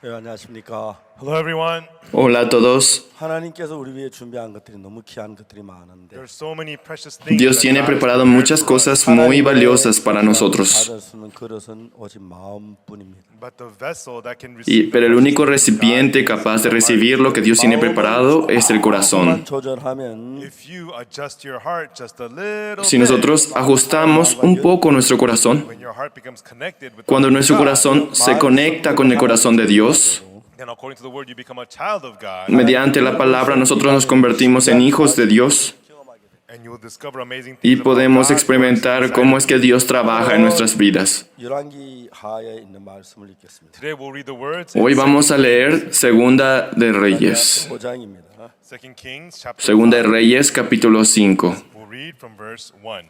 네, 안녕하십니까. Hello, everyone. Hola a todos. 하나님께서 우리 위해 준비한 것들이 너무 귀한 것들이 많은데 There are so many precious things Dios that tiene God has preparado prepared muchas for us. cosas muy valiosas para nosotros. 받을 수 있는 그릇은 오직 마음뿐입니다. But the vessel that can Pero el receive único recipiente capaz de recibir lo que Dios tiene preparado es el corazón. 조절하면 if you adjust your heart just a little Si bit, nosotros ajustamos un poco nuestro corazón, when your heart becomes connected with cuando the nuestro God, corazón se conecta con el corazón de Dios, then according to the word you become a child of God, mediante la palabra nosotros nos convertimos en hijos de Dios and you will discover amazing y things about podemos God experimentar cómo es que Dios trabaja en nuestras vidas. 열왕기 하에 있는 말씀을 읽겠습니다. Today we'll read the words Hoy in vamos a leer Segunda de Reyes. 5장입니다. 2 Kings chapter Segunda de 5. Reyes, capítulo 5. We'll read from verse 1.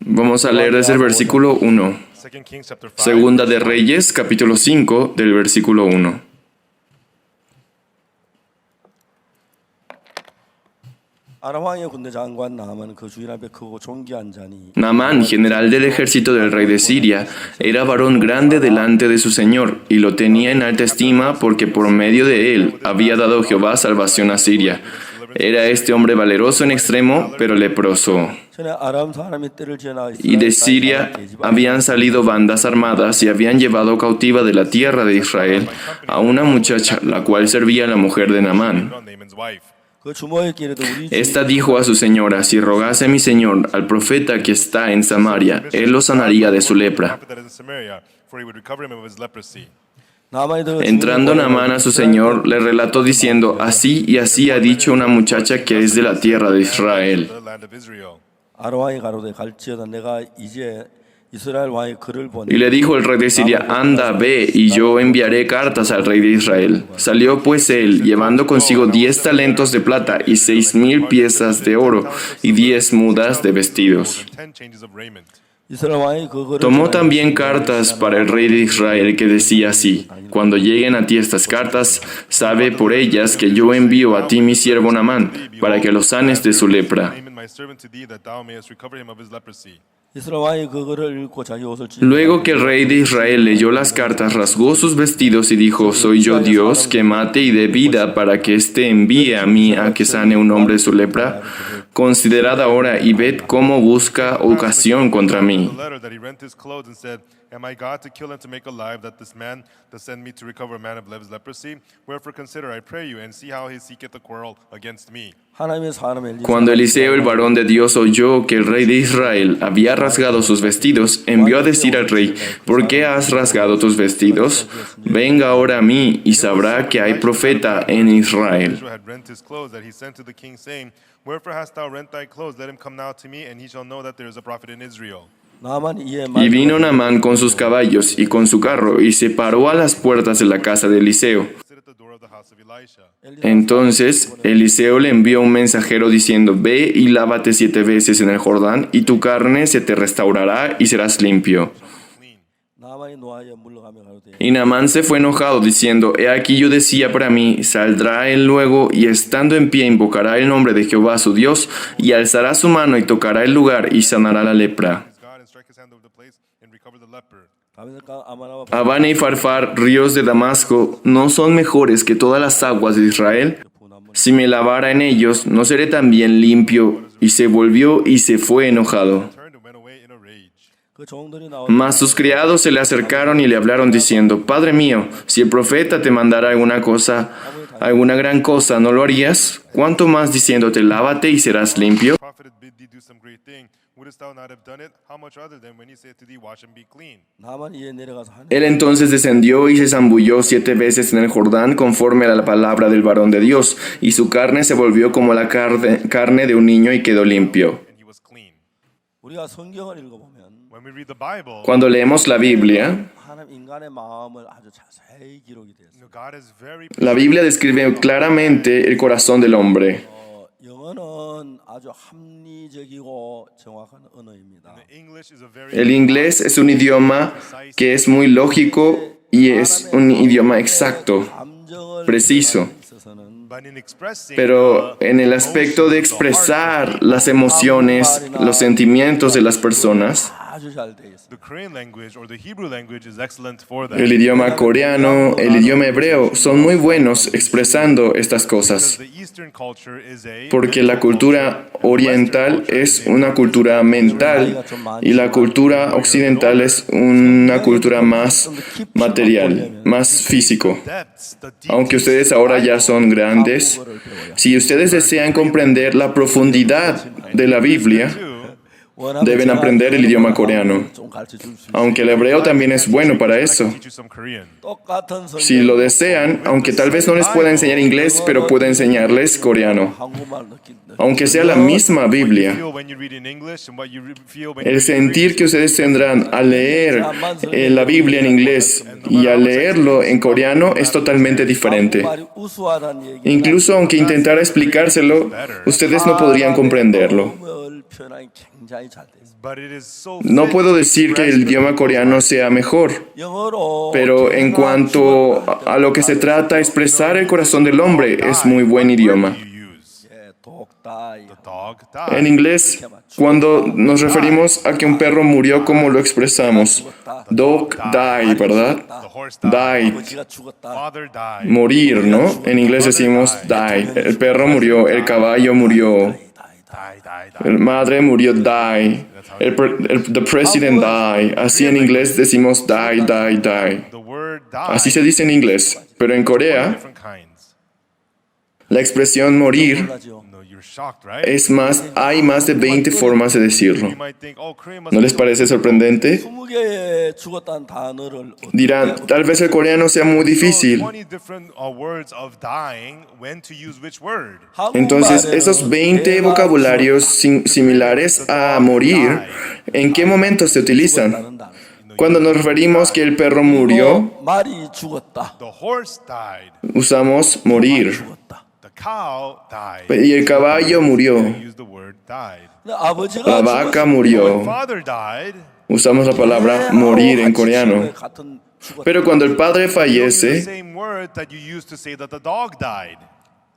Vamos a leer desde el versículo 1. 2 Kings chapter 5. Segunda de Reyes, capítulo 5, del versículo 1. 아람 왕의 군대 장관 나하만은 그 주인 앞에 크고 존귀한 자니 Naamán, general del ejército del rey de Siria, era varón grande delante de su señor, y lo tenía en alta estima porque por medio de él había dado Jehová salvación a Siria. Era este hombre valeroso en extremo, pero leproso. 전에 아람 사람이 때를 지어나 Y de Siria habían salido bandas armadas y habían llevado cautiva de la tierra de Israel a una muchacha, la cual servía a la mujer de Naamán. Naaman's wife. 그 주모에게도 우리 Esta dijo a su señora: si rogase mi señor al profeta que está en Samaria, él lo sanaría de su lepra. Prophet that is in Samaria, for he would recover him of his leprosy. 나만이 더 Entrando Naamán a su señor, le relató diciendo: así y así ha dicho una muchacha que es de la tierra de Israel. The land of Israel. 아람 왕이 가로되 갈지어다 내가 이제 이스라엘 왕의 글을 보내 Y le dijo el rey de Siria: anda, ve, y yo enviaré cartas al rey de Israel. Salió pues él, llevando consigo 10 talentos de plata y 6,000 piezas de oro y 10 mudas de vestidos. 10 changes of raiment. 이스라엘 왕이 그 글을 Tomó también cartas para el rey de Israel que decía así: cuando lleguen a ti estas cartas, sabe por ellas que yo envío a ti mi siervo Naamán, para que lo sanes de su lepra. Naaman my servant to thee, that thou mayest recover him of his leprosy. 이스라엘 왕이 그 글을 읽고 자기 옷을 찢고 Luego que el rey de Israel leyó las cartas, rasgó sus vestidos y dijo: soy yo Dios que mate y dé vida para que éste envíe a mí a que sane un hombre de su lepra. Considerad ahora y ved cómo busca ocasión contra mí. The letter that he rent his clothes and said, am I God to kill and to make alive that this man does send me to recover a man of his leprosy? Wherefore consider, I pray you, and see how he seeketh a quarrel against me. 하나님의 사람 엘리사 Cuando Eliseo, el varón de Dios, oyó que el rey de Israel había rasgado sus vestidos, envió a decir al rey: ¿por qué has rasgado tus vestidos? Venga ahora a mí y sabrá que hay profeta en Israel. Joshua had rent his clothes, that he sent to the king, saying, wherefore hast thou rent thy clothes? Let him come now to me, and he shall know that there is a prophet in Israel. 나만 이에 Y vino Naamán con sus caballos y con su carro y se paró a las puertas de la casa de Eliseo. Sit at the door of the house of Elisha. Entonces Eliseo le envió un mensajero diciendo: ve y lávate 7 veces en el Jordán, y tu carne se te restaurará y serás limpio. 나만이 노하여 물러가며 가로되 Y Naamán se fue enojado diciendo: he aquí yo decía para mí, saldrá él luego y estando en pie invocará el nombre de Jehová su Dios y alzará su mano y tocará el lugar y sanará la lepra. God, and strike his hand over the place, and recover the leper. 가면서 아마나와 Habana y Farfar, ríos de Damasco, ¿no son mejores que todas las aguas de Israel? Si me lavara en ellos, ¿no seré también limpio? Y se volvió y se fue enojado. Turned and went away in a rage. 그 종들이 나와 Mas sus criados se le acercaron y le hablaron diciendo: Padre mío, si el profeta te mandara alguna cosa, alguna gran cosa, ¿no lo harías? ¿Cuánto más diciéndote: lávate y serás limpio? The prophet had bid thee do some great thing. Wouldest thou not have done it? How much other than when he said to thee, wash and be clean? 나만 이에 내려가서 하늘 Él entonces descendió y se zambulló 7 veces en el Jordán conforme a la palabra del varón de Dios, y su carne se volvió como la carne de un niño y quedó limpio. And he was clean. 우리가 성경을 읽어보면 When we read the Bible, Cuando leemos la Biblia, 하나님 인간의 마음을 아주 자세히 기록이 되어 있습니다. God is very la Biblia describe claramente el corazón del hombre. 영어는 아주 합리적이고 정확한 언어입니다. English is a very El inglés es un idioma que es muy lógico y es un idioma exacto, 감정을 preciso. 있어서는 but in expressing Pero en el aspecto de expresar las emociones, los sentimientos de las personas, 아주 잘 돼 있어요. The Korean language or the Hebrew language is excellent for that. El idioma coreano, el idioma hebreo son muy buenos expresando estas cosas, The Eastern culture is a porque la cultura oriental es una cultura mental y la cultura occidental es una cultura más material, más físico. depths, the deep Aunque ustedes ahora ya son grandes, si ustedes desean comprender la profundidad de la Biblia, deben aprender el idioma coreano. Aunque el hebreo también es bueno para eso. teach you some Korean. Si lo desean, aunque tal vez no les pueda enseñar inglés, pero pueda enseñarles coreano. Aunque sea la misma Biblia, Feel when you read in English and what you feel when el you read in sentir Greek. que ustedes tendrán al leer la Biblia en inglés y al leerlo en coreano es totalmente diferente. Incluso aunque intentara explicárselo, ustedes no podrían comprenderlo. But it is so No fit puedo to decir que express el the idioma people coreano sea mejor, pero en cuanto a lo que se trata expresar el corazón del hombre, es muy buen idioma. you use. 독다이. Dog En died. inglés, cuando nos referimos a que un perro murió, ¿cómo lo expresamos? Dog die, ¿verdad? The horse Die, died. 아버지가 죽었다. Father died. morir, ¿no? En inglés decimos die. El perro murió, el caballo murió, Die. el madre murió, die. The president die. Así en inglés decimos die. The word died. Así se dice en inglés. Pero en Corea, Different kinds. la expresión morir No, you're shocked, right? es más, hay más de 20 formas de decirlo. You might think, oh, Korean must ¿No les parece sorprendente? 20개의 죽었다는 단어를 Dirán, tal vez el coreano sea muy difícil. 20 different words of dying, when to use which word. Entonces, esos 20 vocabularios similares a morir, ¿en qué momento se utilizan? Cuando nos referimos que el perro murió, 말이 죽었다. The horse died. usamos morir. 죽었다. The cow died. Y el caballo murió. Use the word died. 근데 아버지가 La vaca When murió. father died, Usamos la palabra morir en coreano. 같은 죽었다. Pero cuando el padre you use the fallece, same word that you used to say that the dog died.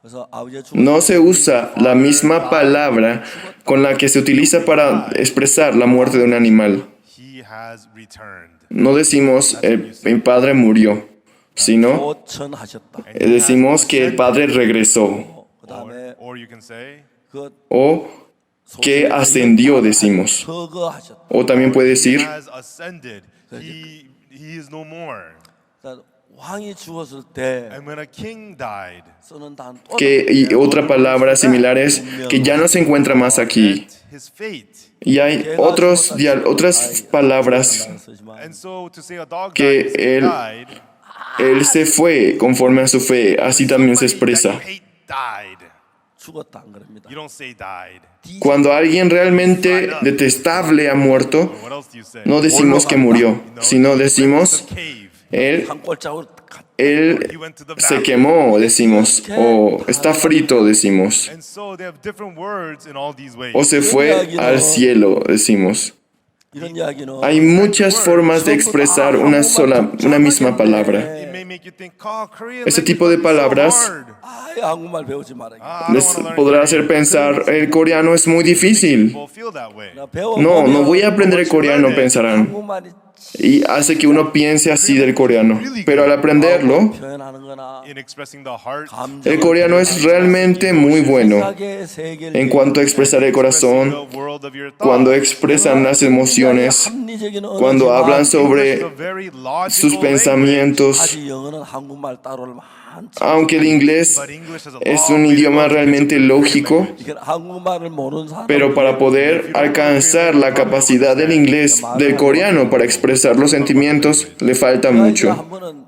그래서 아버지가 죽었다. no se usa la misma palabra con la que se utiliza para expresar la muerte de un animal. He has returned. No decimos el padre murió, sino 고천하셨다. decimos que el padre regresó 그다음에 Or you can say, 그 o que ascendió, decimos. 서거하셨다. O también puede decir he has ascended. He is no more. 그러니까 왕이 죽었을 때 And when a king died, 쓰는 단어 또 que, y otra palabra similar es que ya no se encuentra más aquí. his fate. Y hay otras palabras 쓰지만 And so to say a dog que died, is he él- died, Él se fue conforme a su fe, así también se somebody that expresa. you hate died. 죽었다 안 그럽니다. You don't say died. Cuando alguien realmente detestable ha muerto, What else do you say? no decimos que murió, sino decimos Cave. él, 한 골짜기로 갔다. él He went to the se valley. quemó, decimos, o está frito, decimos, And so they have different words in all these ways. o se fue al cielo, decimos. 이런 이야기는 Hay muchas formas de expresar una misma palabra. It may make you think, oh, Korean Ese language tipo de must be so palabras hard. 아예 한국말 배우지 말아요. I don't Les wanna learn podrá Korean. hacer pensar, el coreano es muy difícil. People feel that way. No voy a aprender el coreano, pensarán. 한국말이 Y hace que uno piense así del coreano. Pero al aprenderlo, 표현하는 거나 In expressing the heart, el coreano es realmente muy bueno 세상의 세계를 en cuanto a expresar el expressing corazón, the world of your cuando thoughts. expresan las emociones, 합리적인 cuando 언어지만 hablan English is sobre a very logical sus language, pensamientos. 아직 영어는 한국말 따로를 많지. Aunque el inglés but English has a es long un way to idioma go to realmente get to lógico, 이게 한국말을 모르는 사람 pero para poder alcanzar la capacidad del inglés, del coreano, para expresar los sentimientos, le falta mucho. 한 번은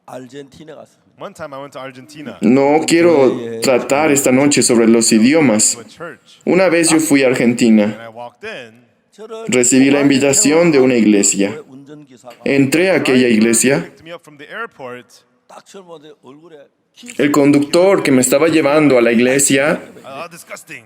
아르헨티나 갔어요. One time I went to Argentina No quiero tratar esta noche sobre los idiomas. to a church, Una vez yo fui a Argentina. and I walked in. 저를 Recibí la invitación de una iglesia. 운전기사가 Entré a aquella iglesia. Picked me up from the airport. 딱 처음 보는데 얼굴에 El conductor que me estaba llevando a la iglesia, Disgusting.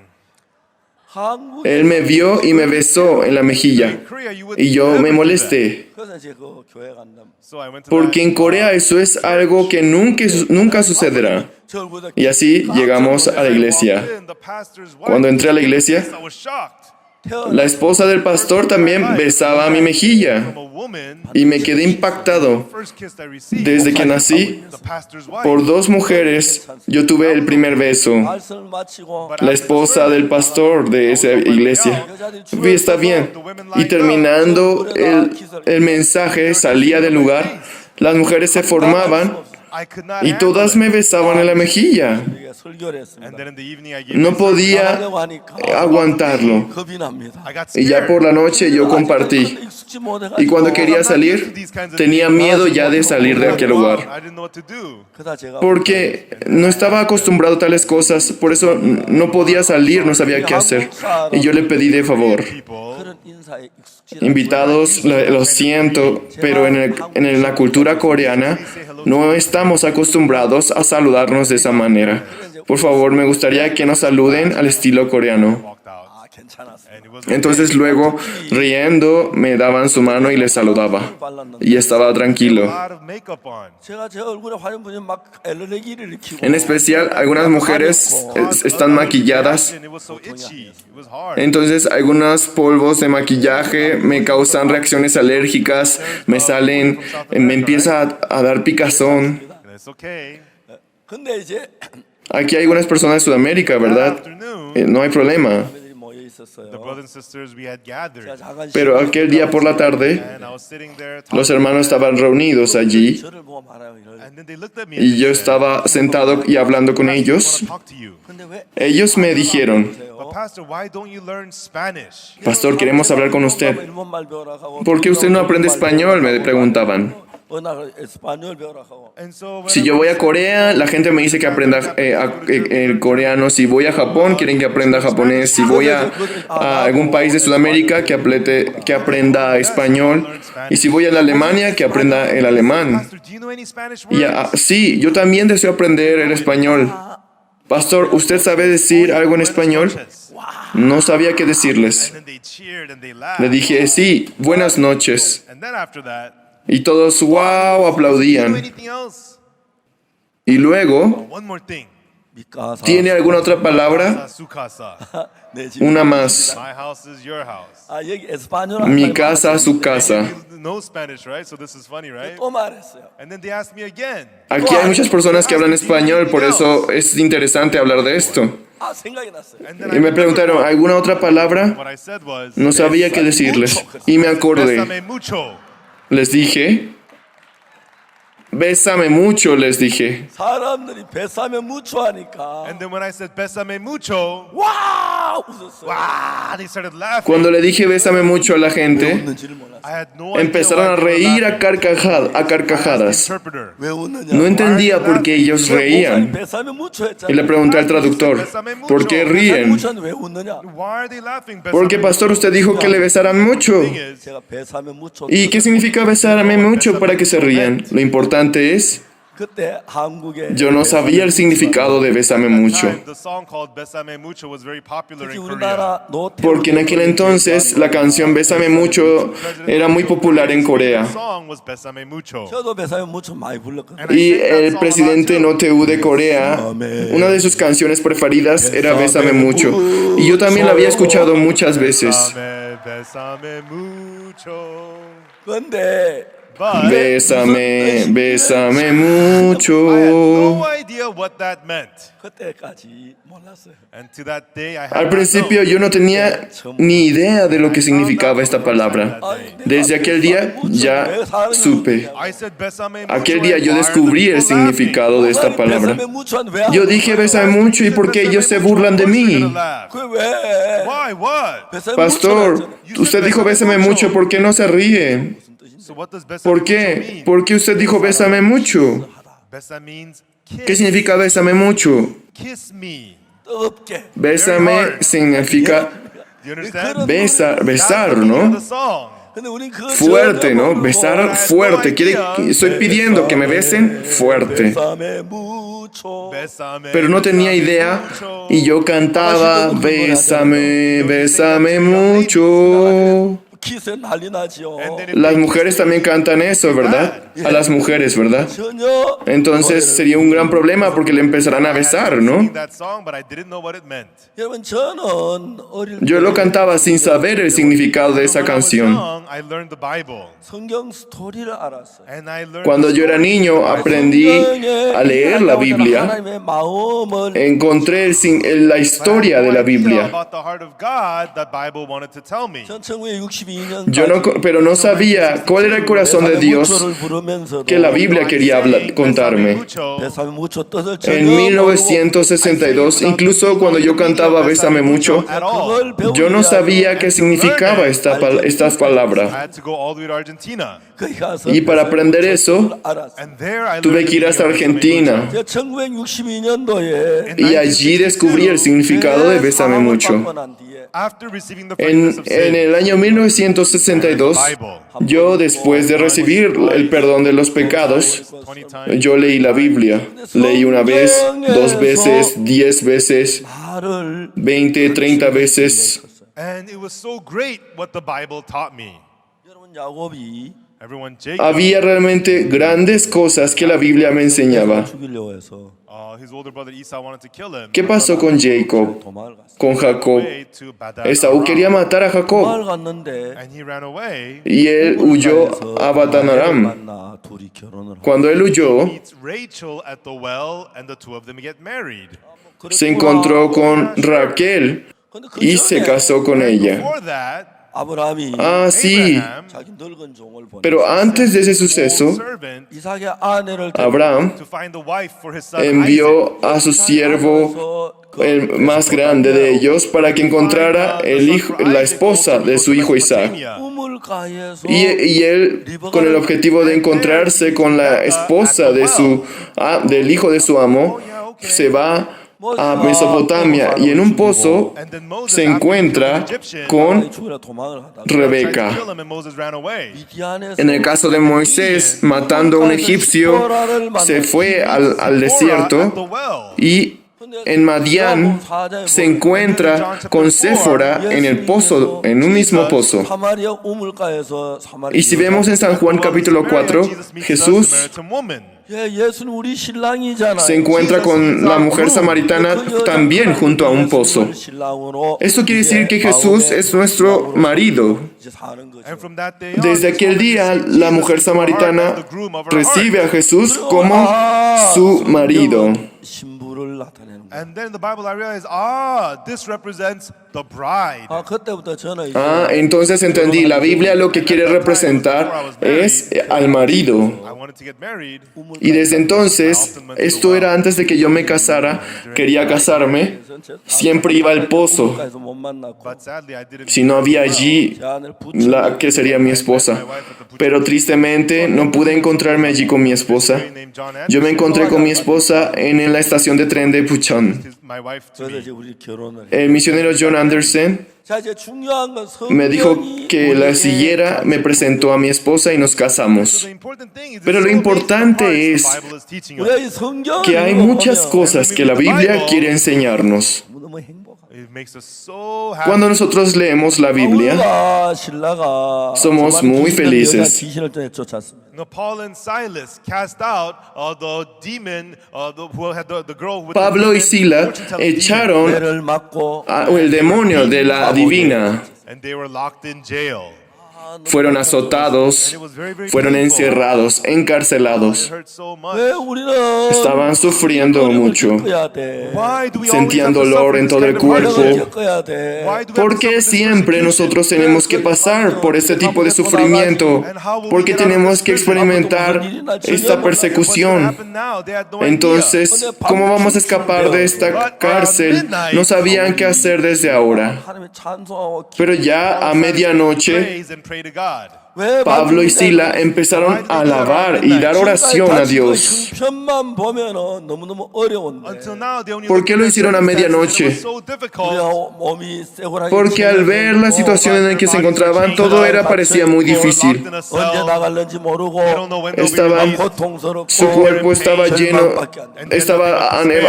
한국 él me vio y me besó en la mejilla. Korea, you would Y yo never me do that. molesté. 그래서 제가 그 교회 간다. So I went to Porque en Corea eso es algo que nunca sucederá. 저 얼굴에 Y así llegamos a la iglesia. The pastor's wife, Cuando entré a la iglesia, I was shocked. La esposa del pastor también besaba mi mejilla From a woman, y me quedé impactado. the first kiss I received, Desde que nací, the pastor's wife. por 2 mujeres, yo tuve el primer beso. 말씀을 마치고 La esposa del pastor de esa iglesia. Está bien. Y terminando el mensaje, salía del lugar. Las mujeres se formaban I could not y handle todas it. me besaban en la mejilla. 우리가 설교를 And 했습니다. then in the evening I gave No this- podía 하려고 하니까 aguantarlo. 겁이 납니다. I got Y ya por scared. la noche yo compartí. 익숙지 못해가지고 Y cuando quería salir, tenía miedo ya de salir de aquel lugar. I didn't know what to do. 그러다 제가 Porque no estaba acostumbrado a tales cosas, por eso no podía salir, no sabía qué hacer. Y yo le pedí de favor. People, 그런 인사에 익숙지 Invitados, lo siento, pero en la cultura coreana no estamos acostumbrados a saludarnos de esa manera. Por favor, me gustaría que nos saluden al estilo coreano. walked out. 아 괜찮았어요. And it was Entonces luego, riendo, me daban su mano y les saludaba. Y estaba a tranquilo. lot of makeup on. 제가 제 얼굴에 화면 보면 막 엘레기를 일으키고 En especial, algunas mujeres están maquilladas. And it was so itchy. It was hard. Entonces, algunos polvos de maquillaje me causan reacciones alérgicas, me salen, me empieza a dar picazón. And it's okay. 근데 이제 Aquí hay algunas personas de Sudamérica, ¿verdad? No hay problema. 애들이 모여 있었어요. The brothers and sisters we had gathered. 제가 작은 Pero aquel día por la tarde, And I was sitting there los talking. hermanos estaban reunidos allí 저를 보고 말아요. 이럴. And then they looked at me y and yo they said, estaba sentado y hablando con "Pastor, we ellos. wanna talk to you." 근데 왜 Ellos me dijeron, But Pastor, why don't you learn Spanish? Pastor, queremos hablar con usted. 일본말 배우라 하고 ¿Por qué usted no aprende español? Me preguntaban. español 배우라 하고. And so Si yo voy a Corea, la gente me dice que aprenda el coreano. Si voy a Japón, quieren que aprenda japonés. Si voy a algún país de Sudamérica, que aprenda español. Y si voy a la Alemania, que aprenda el alemán. Pastor, do you know any Spanish Y words? sí, yo también deseo aprender el español. Pastor, ¿usted sabe decir algo en español? No sabía qué decirles. And then they cheered and they laughed. Le dije, sí, buenas noches. And then after that, Y todos, wow, do you know aplaudían. anything else? Y luego, One more thing. 미카사. ¿tiene alguna otra palabra? Su casa. 내 집. Una más. My house is your house. 아 여기 에스파뇰 Mi casa, su casa. You know Spanish, right? So this is funny, right? 또 말했어요. And then they asked me again. Aquí hay muchas personas que hablan español, por eso es interesante hablar de esto. 아 생각이 났어요. And then Y me preguntaron, ¿alguna otra palabra? what I said was, No sabía qué decirles. Y me acordé. Bésame mucho. Les dije, bésame mucho, les dije. 사람들이 뱃삼에 무초하니까 And then when I said bésame mucho, 와 웃었어요. wow, they started laughing. Cuando le dije bésame mucho a la gente, 웃는지를 몰랐어요. I had no idea empezaron a why they were reír laughing. a I carcajadas. asked the interpreter. 왜 웃느냐? No entendía por qué ellos reían. 뱃삼에 무초했잖아요. Y le pregunté al traductor, ¿por qué ríen? 무초는 왜 웃느냐? Why are they laughing? Porque, pastor, usted dijo que le besaran mucho. 제가 뱃삼에 무초. ¿Y qué significa besarme mucho para que se rían? Lo importante es, 그때 한국에 yo no sabía el significado de bésame mucho. The song called Bésame Mucho was very popular 특히 in Korea. 우리나라 노태 Porque en aquel entonces la canción Bésame mucho era muy popular en The Corea. song was Bésame Mucho. 저도 뱃삼에 무초 많이 불렀거든요. Y el presidente No Teu de Corea, una de sus canciones preferidas era Bésame mucho. Y yo también la había escuchado muchas veces. Bésame mucho. 근데 But Bésame, bésame I had mucho. no idea what that meant. 그때까지 몰랐어요. And to that day, I had Al not principio known. yo no tenía ni idea de lo que significaba esta palabra. Desde aquel día ya supe. I said Bésame mucho. Aquel día yo and why are descubrí the el people laughing? significado de esta palabra. 뱃삼에 무초는 왜 Yo dije bésame mucho y por qué ellos se burlan de mí. 그게 왜? Why? What? 뱃삼에 Pastor, 무초는 usted dijo bésame mucho, ¿por qué no se ríe? So what does Bésame ¿Por mucho qué? mean? ¿Por qué usted dijo bésame mucho? Besa means kiss. ¿Qué significa bésame mucho? Kiss me. 뜨겁게. Bésame significa Do you understand? besar, That's besar, the meaning of ¿no? the song. 근데 우린 그 Fuerte, ¿no? 저녁을 Besar 먹고 fuerte. Estoy pidiendo que me besen fuerte. 뱃삼에 무초. Bésame, Pero no tenía bésame idea mucho. y yo cantaba bésame, bésame mucho. 기세 난리 나지요. And then if Las they mujeres también cantan eso, ¿verdad? A las mujeres, ¿verdad? 전혀 Entonces sería un gran problema porque le empezarán a besar, ¿no? sing that song, but I didn't know what it meant. 여러분 저는 어릴 Yo lo cantaba sin saber el significado de esa When I was canción. young, I learned the Bible. 성경 스토리를 알았어요. And I learned Cuando yo era niño aprendí a leer la Biblia. 하나님의 마음을 Encontré la historia de la Biblia. about the heart of God that Bible wanted to tell me. 전 1962년 Pero no sabía cuál era el corazón de Dios que la Biblia quería contarme. En 1962, incluso cuando yo cantaba Bésame mucho, yo no sabía qué significaba estas I palabras. had to go all the way to Argentina. Y para aprender eso, And there I tuve learned que ir hasta the meaning of Argentina. 1962년도에 Y allí descubrí el significado de Bésame mucho. After receiving the forgiveness of En sin, el año 1962, yo después de recibir el perdón de los pecados, 20 times, yo leí la Biblia. Leí una vez, 2 veces, 10 veces, 말을 20, 30 veces. and it was so great what the Bible taught me. 여러분 야곱이 Everyone, Jacob, Había realmente grandes cosas que la Biblia me enseñaba. 죽이려고 해서 his older brother Esau wanted to kill him. ¿Qué pasó con Jacob, 도망을 갔어요. con Jacob? Way to Padan Esaú quería Aram. matar a Jacob 도망을 갔는데 And he ran away. y él huyó a Padan Aram. 만나 둘이 결혼을 하고 Cuando él huyó, Meets Rachel at the well, and the two of them get married. se encontró con Raquel 근데 그 y se 전에 casó con ella. Before that, 아브라함이 Ah, sí. Abraham, 자기 늙은 종을 보내 Pero antes de ese old suceso, servant, 이삭의 아내를 Abraham to find a wife for his son envió a su siervo, el más grande de ellos, para que encontrara la esposa de su hijo Isaac. Isaac. 우물가에서 Y él, con el objetivo de encontrarse con la esposa del hijo de su amo, se va a Mesopotamia y en un pozo And then Moses, se after he encuentra killed the Egyptian, con 죽이려 도망을 하다가 tried to Rebeca. kill him, and Moses ran away. 미디안에서 En el caso de Moisés, matando a un egipcio, se fue al At the desierto well. y en Madián se encuentra con Séfora en el pozo, en un mismo pozo. 사마리아 우물가에서 사마리아 Y si vemos en San Juan capítulo 4, Jesus meets the Jesús Samaritan woman. 예, 예수는 우리 신랑이잖아요. se encuentra con la mujer samaritana también junto a un pozo. Esto quiere decir que Jesús es nuestro marido. And from that day on, Desde aquel día, la mujer samaritana recibe a Jesús como su marido. 신부를 나타내는 거예요. and then in the Bible I realized, this represents the bride. 그때부터 저는 이제 Entonces entendí, la Biblia lo que quiere representar es al marido. I wanted to get married, Y desde entonces, esto era antes de que yo me casara, quería casarme, siempre iba al pozo. 우물가에서 못 만났고 but sadly I didn't. Si no había allí 제안을 붙여 la que sería mi esposa. Pero tristemente no pude encontrarme allí con mi esposa. named John Yo me Anderson, encontré con mi esposa en la estación de tren de Puchón. my wife to 그래서 me. 이제 우리 결혼을 해. El misionero John Anderson 자 이제 중요한 건 me dijo 성경이 que la 우리에게 siguiera, me presentó a mi esposa y nos So casamos. the important thing is Pero there's lo so many importante parts the es Bible is teaching 우리가 us. 이 성경을 Que hay muchas cosas que la Biblia quiere enseñarnos. 너무 행복하고 It makes us so happy. Cuando nosotros leemos la Biblia, 신라가 somos muy felices. 귀신을 쫓았습니다. Now, Paul and Silas cast out the demon, who had the girl with Pablo the y Sila fortune-telling demon, echaron 배를 맞고 el demonio de la divina. and they were locked in jail. Fueron azotados, fueron encerrados, encarcelados. It hurt so much. 왜 우리는 Estaban sufriendo mucho. 겪어야 돼? Why do we Sentían always have to dolor suffer en this todo el kind of cuerpo. hardship? 겪어야 돼? Why do we have to ¿Por suffer qué this siempre persecution? nosotros tenemos que pasar por este tipo de sufrimiento? ¿Por qué tenemos que experimentar esta persecución? What happened now? They had no idea. Entonces, ¿cómo vamos a escapar de esta cárcel? No sabían qué hacer desde ahora. 하나님의 찬송하고 Pero ya a medianoche Praise and pray to God. Pablo y Sila empezaron a alabar y dar oración a Dios. 형편만 보면은 너무너무 어려운데 Until now, they only ¿Por looked qué at lo the hicieron a circumstances, medianoche? and it was so difficult. 우리가 몸이 쇠고랑이 Porque al ver la situación en la que se encontraban, todo parecía muy difícil. Locked in a 언제 cell. 나갈는지 모르고 They don't know when they'll be Estaban- released. 고통스럽고 Su cuerpo estaba lleno, estaban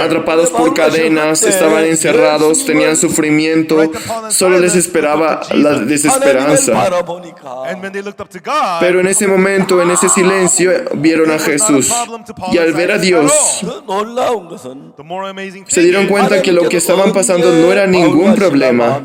atrapados por cadenas, estaban encerrados, tenían sufrimiento, solo les esperaba la 하나님을 desesperanza. 바라보니까 And when they looked up to God, Pero en ese momento, en ese silencio, vieron a Jesús. Y al ver a Dios, 더 놀라운 것은 the more amazing se thing dieron is, cuenta que lo que estaban pasando no era ningún problema.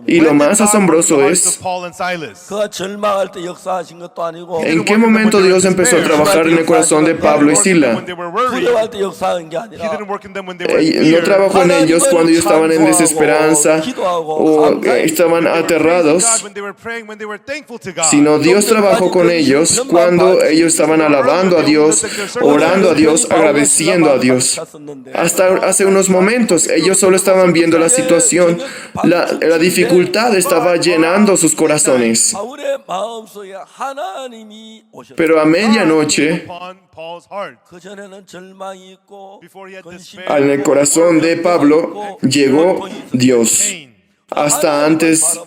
Y lo when did más God asombroso work in the hearts es, of Paul and Silas? 그가 절망할 때 역사하신 것도 아니고 ¿en qué momento Dios empezó a trabajar en el corazón de Pablo y Sila? When they were worried, 두려워할 때 역사한 게 he 아니라 didn't work in them when they were in No fear. trabajó en ellos cuando ellos estaban en desesperanza o estaban aterrados, God, when they were praying, when they were thankful to God. sino Dios trabajó con ellos cuando ellos estaban alabando a Dios, orando a Dios, agradeciendo a Dios. Hasta hace unos momentos ellos solo estaban viendo la situación, la dificultad estaba llenando sus corazones. 바울의 마음속에 하나님이 오셨어요. Pero a medianoche, Upon Paul's heart. 그 전에는 절망이 있고 Before he had 근심이 despair, en el corazón de Pablo llegó Dios. pain. Hasta antes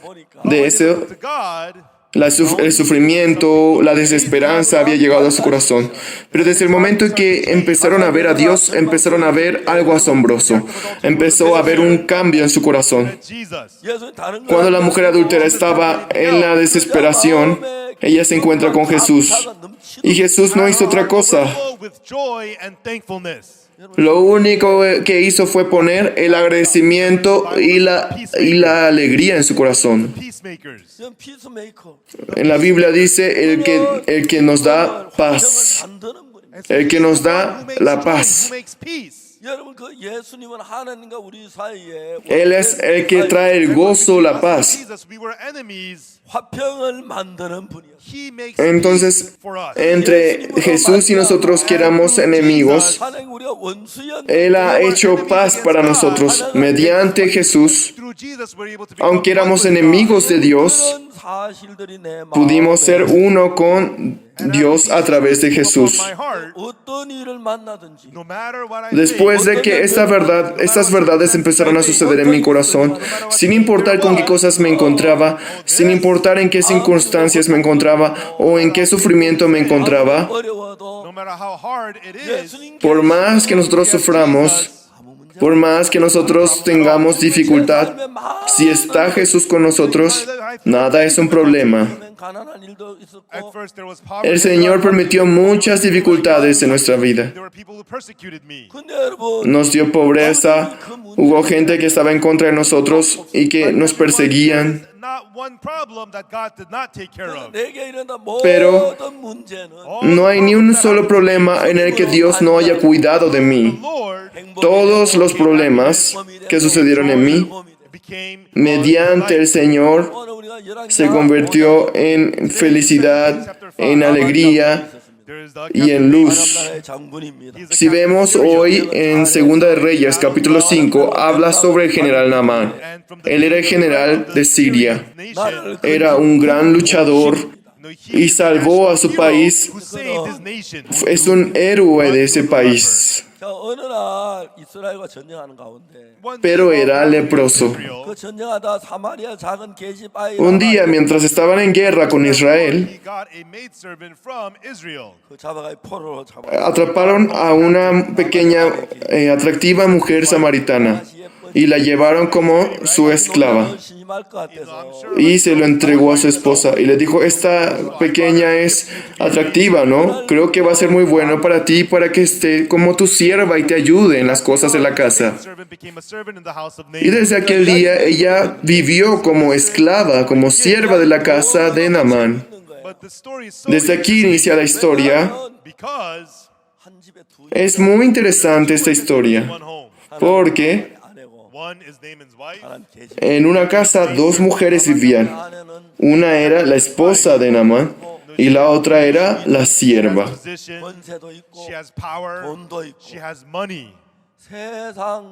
de eso, To God, el sufrimiento, la desesperanza había llegado a su corazón. Pero desde el momento en que empezaron a ver a Dios, empezaron a ver algo asombroso. Empezó a haber un cambio en su corazón. Jesus. 예수는 다른 Cuando la mujer adúltera estaba en la desesperación, ella se encuentra con Jesús. Y Jesús no hizo otra cosa. Overflow with joy and thankfulness. Lo único que hizo fue poner el agradecimiento y la alegría en su corazón. Peacemakers. 피스메이커 En la Biblia dice el que nos da paz. 만드는 분입니다. El que nos da Who makes la joy, paz. who makes peace. 여러분 그 예수님은 하나님과 우리 사이에 Él es el que trae el gozo, la paz. Jesus, we were enemies. 화평을 만드는 분이었어요. He makes Entonces, peace for us. entre Jesús y nosotros que éramos enemigos, 하나님 우리가 원수였는데 Él ha hecho paz para nosotros. Mediante Jesús, Through Jesus, we're able to become aunque one éramos with God. enemigos de Dios, 그런 사실들이 내 pudimos 마음에 ser uno con Dios a través de Jesús. Upon my heart, 어떤 일을 만나든지 no matter what I Después de que estas verdades empezaron a suceder en mi corazón, sin importar con qué cosas me encontraba, sin importar en qué circunstancias me encontraba o en qué sufrimiento me encontraba, 어려워도 no matter how hard it is, 예수님 por más que nosotros suframos, por más que nosotros tengamos dificultad, si está Jesús con nosotros, nada es un problema. 가난한 일도 at 있었고 first there was poverty. El Señor permitió muchas dificultades en nuestra vida. There were people who persecuted me. 근데 여러분 Nos dio pobreza, hubo gente que estaba en contra de nosotros y que nos perseguían. Not one problem that God did not take care of. 내게 일어난 Pero 모든 문제는 no hay ni un solo problema en el que Dios no haya cuidado de mí. Lord Todos los problemas que sucedieron en mí, became mediante el Señor, se convirtió en felicidad, en alegría there is the y en luz. 나라의 장군입니다. Si vemos hoy en Segunda de Reyes, capítulo 5, habla sobre el general Naamán. Él era el general de Siria. nation. Era un gran luchador No, he y salvó a su país. who saved his nation. Es un héroe de ese país, 자, 어느 날 이스라엘과 전쟁하는 가운데 One pero day, era leproso. 그 전쟁하다 사마리아 작은 계집아이 Un día, mientras estaban en guerra con Israel, he got a maidservant from Israel. 그 잡아가 포로로 잡아 atraparon a una pequeña, atractiva mujer samaritana y la llevaron como su esclava. 심할 것 같아서 Y se lo entregó a su esposa y le dijo, esta pequeña es atractiva, ¿no? Creo que va a ser muy bueno para ti, para que esté como tu sierva y te ayude en las cosas de la casa. Servant became a servant in the house of Y desde aquel día ella vivió como esclava, como sierva de la casa de Naamán. But the story is so Desde aquí inicia la historia. because 한 집에 두 Es muy interesante esta historia, one home. porque 아내고 One is Naaman's wife. 한 계집 en una casa dos mujeres vivían. 아내는 Una era la esposa de Naamán y la otra era la sierva. Position. 권세도 있고 She has power. 돈도 She 있고 has money. 세상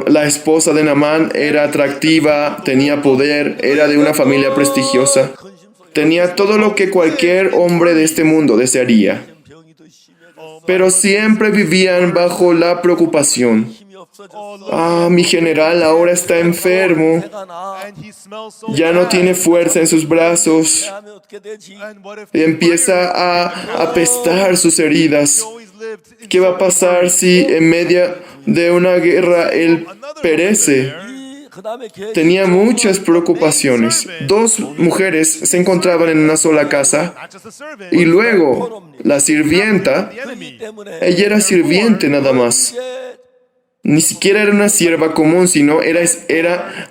La esposa de Naamán era atractiva, tenía poder, era de una familia prestigiosa. 근심 속에 Tenía todo lo que cualquier hombre de este mundo desearía, 병이 더 심해졌어. pero siempre vivían bajo la preocupación. 힘이 없어졌어. Ah, mi general ahora está enfermo, 배가 나. And he smells so ya no bad. tiene fuerza en sus brazos, 하면 어떻게 되지? And what if y empieza a apestar sus heridas. always lived in ¿Qué va a pasar si en medio de una guerra él perece? 이 그다음에 걔 Tenía muchas preocupaciones. Dos mujeres se encontraban en una sola casa not just a servant, y luego la sirvienta, the enemy. 때문에 ella era sirviente nada más. 이제 Ni siquiera era una sierva común, sino era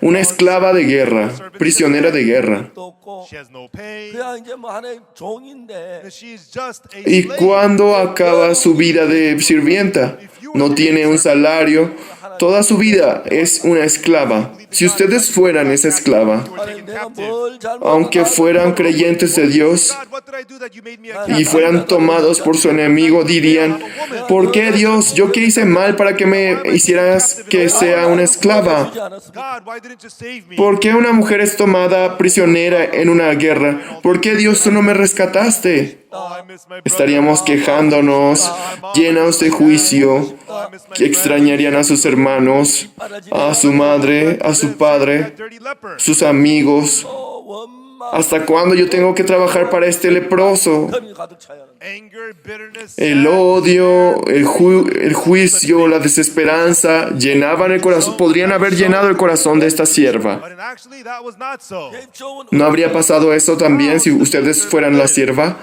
una esclava de guerra, prisionera de guerra. 또 없고 She has no pay. 그냥 이제 뭐 하나의 종인데 She is just a ¿Y slave. cuándo acaba su vida de sirvienta? No tiene un salario. Toda su vida es una esclava. Si ustedes fueran esa esclava, 아니, 내가 뭘 aunque fueran creyentes de Dios God, what did I do that you made me a y fueran tomados por su enemigo, dirían, ¿por qué Dios? ¿Yo qué hice mal para que me hicieras que sea una esclava? God, why didn't you save me? ¿Por qué una mujer es tomada prisionera en una guerra? ¿Por qué Dios tú no me rescataste? Oh, I miss my brother. Estaríamos quejándonos, llenos de juicio, que extrañarían a sus hermanos, a su madre, a su padre, Dirty leper. sus amigos. ¿Hasta cuándo yo tengo que trabajar para este leproso? 이 가득 차야 하는 Anger, bitterness, El odio, el juicio, la desesperanza llenaban el corazón, podrían haber llenado el corazón de esta sierva. But actually, that was not so. 입종은 ¿No habría pasado eso también si ustedes fueran la sierva?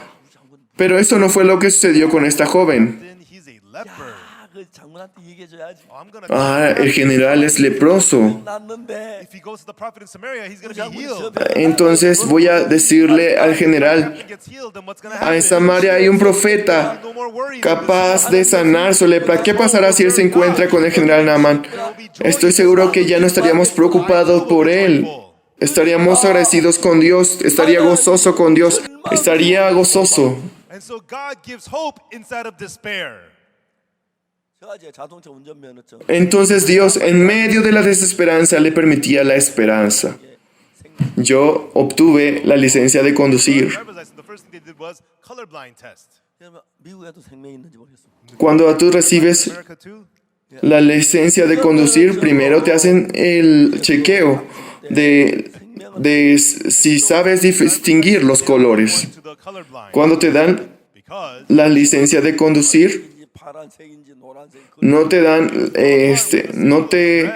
Pero eso no fue lo que sucedió con esta joven. Then he's a leper. 그 장군한테 얘기해줘야지. Oh, I'm gonna. Ah, el general es leproso. 났는데 If he goes to the prophet in Samaria, he's gonna be 장군이 healed. Entonces voy a decirle al general, He gets healed, then what's gonna ah, happen? en Samaria hay un profeta No more worries. capaz de sanar su lepra. ¿Qué pasará si él se encuentra con el general Naaman? Estoy seguro que ya no estaríamos preocupados por él. Estaríamos agradecidos con Dios, estaría gozoso con Dios, estaría gozoso. And so God gives hope inside of despair. 제가 이제 자동차 운전면허증 Entonces Dios, en medio de la desesperanza, le permitía la esperanza. Yo obtuve la licencia de conducir. Driver's license, the first thing they did was colorblind test. 그러면 미국에도 생명이 있는지 모르겠어. Cuando tú recibes America too. la licencia de conducir, primero te hacen el chequeo de si sabes distinguir los colores. To the colorblind. Cuando te dan Because la licencia de conducir, 이 파란색인지 노란색 no te dan, no te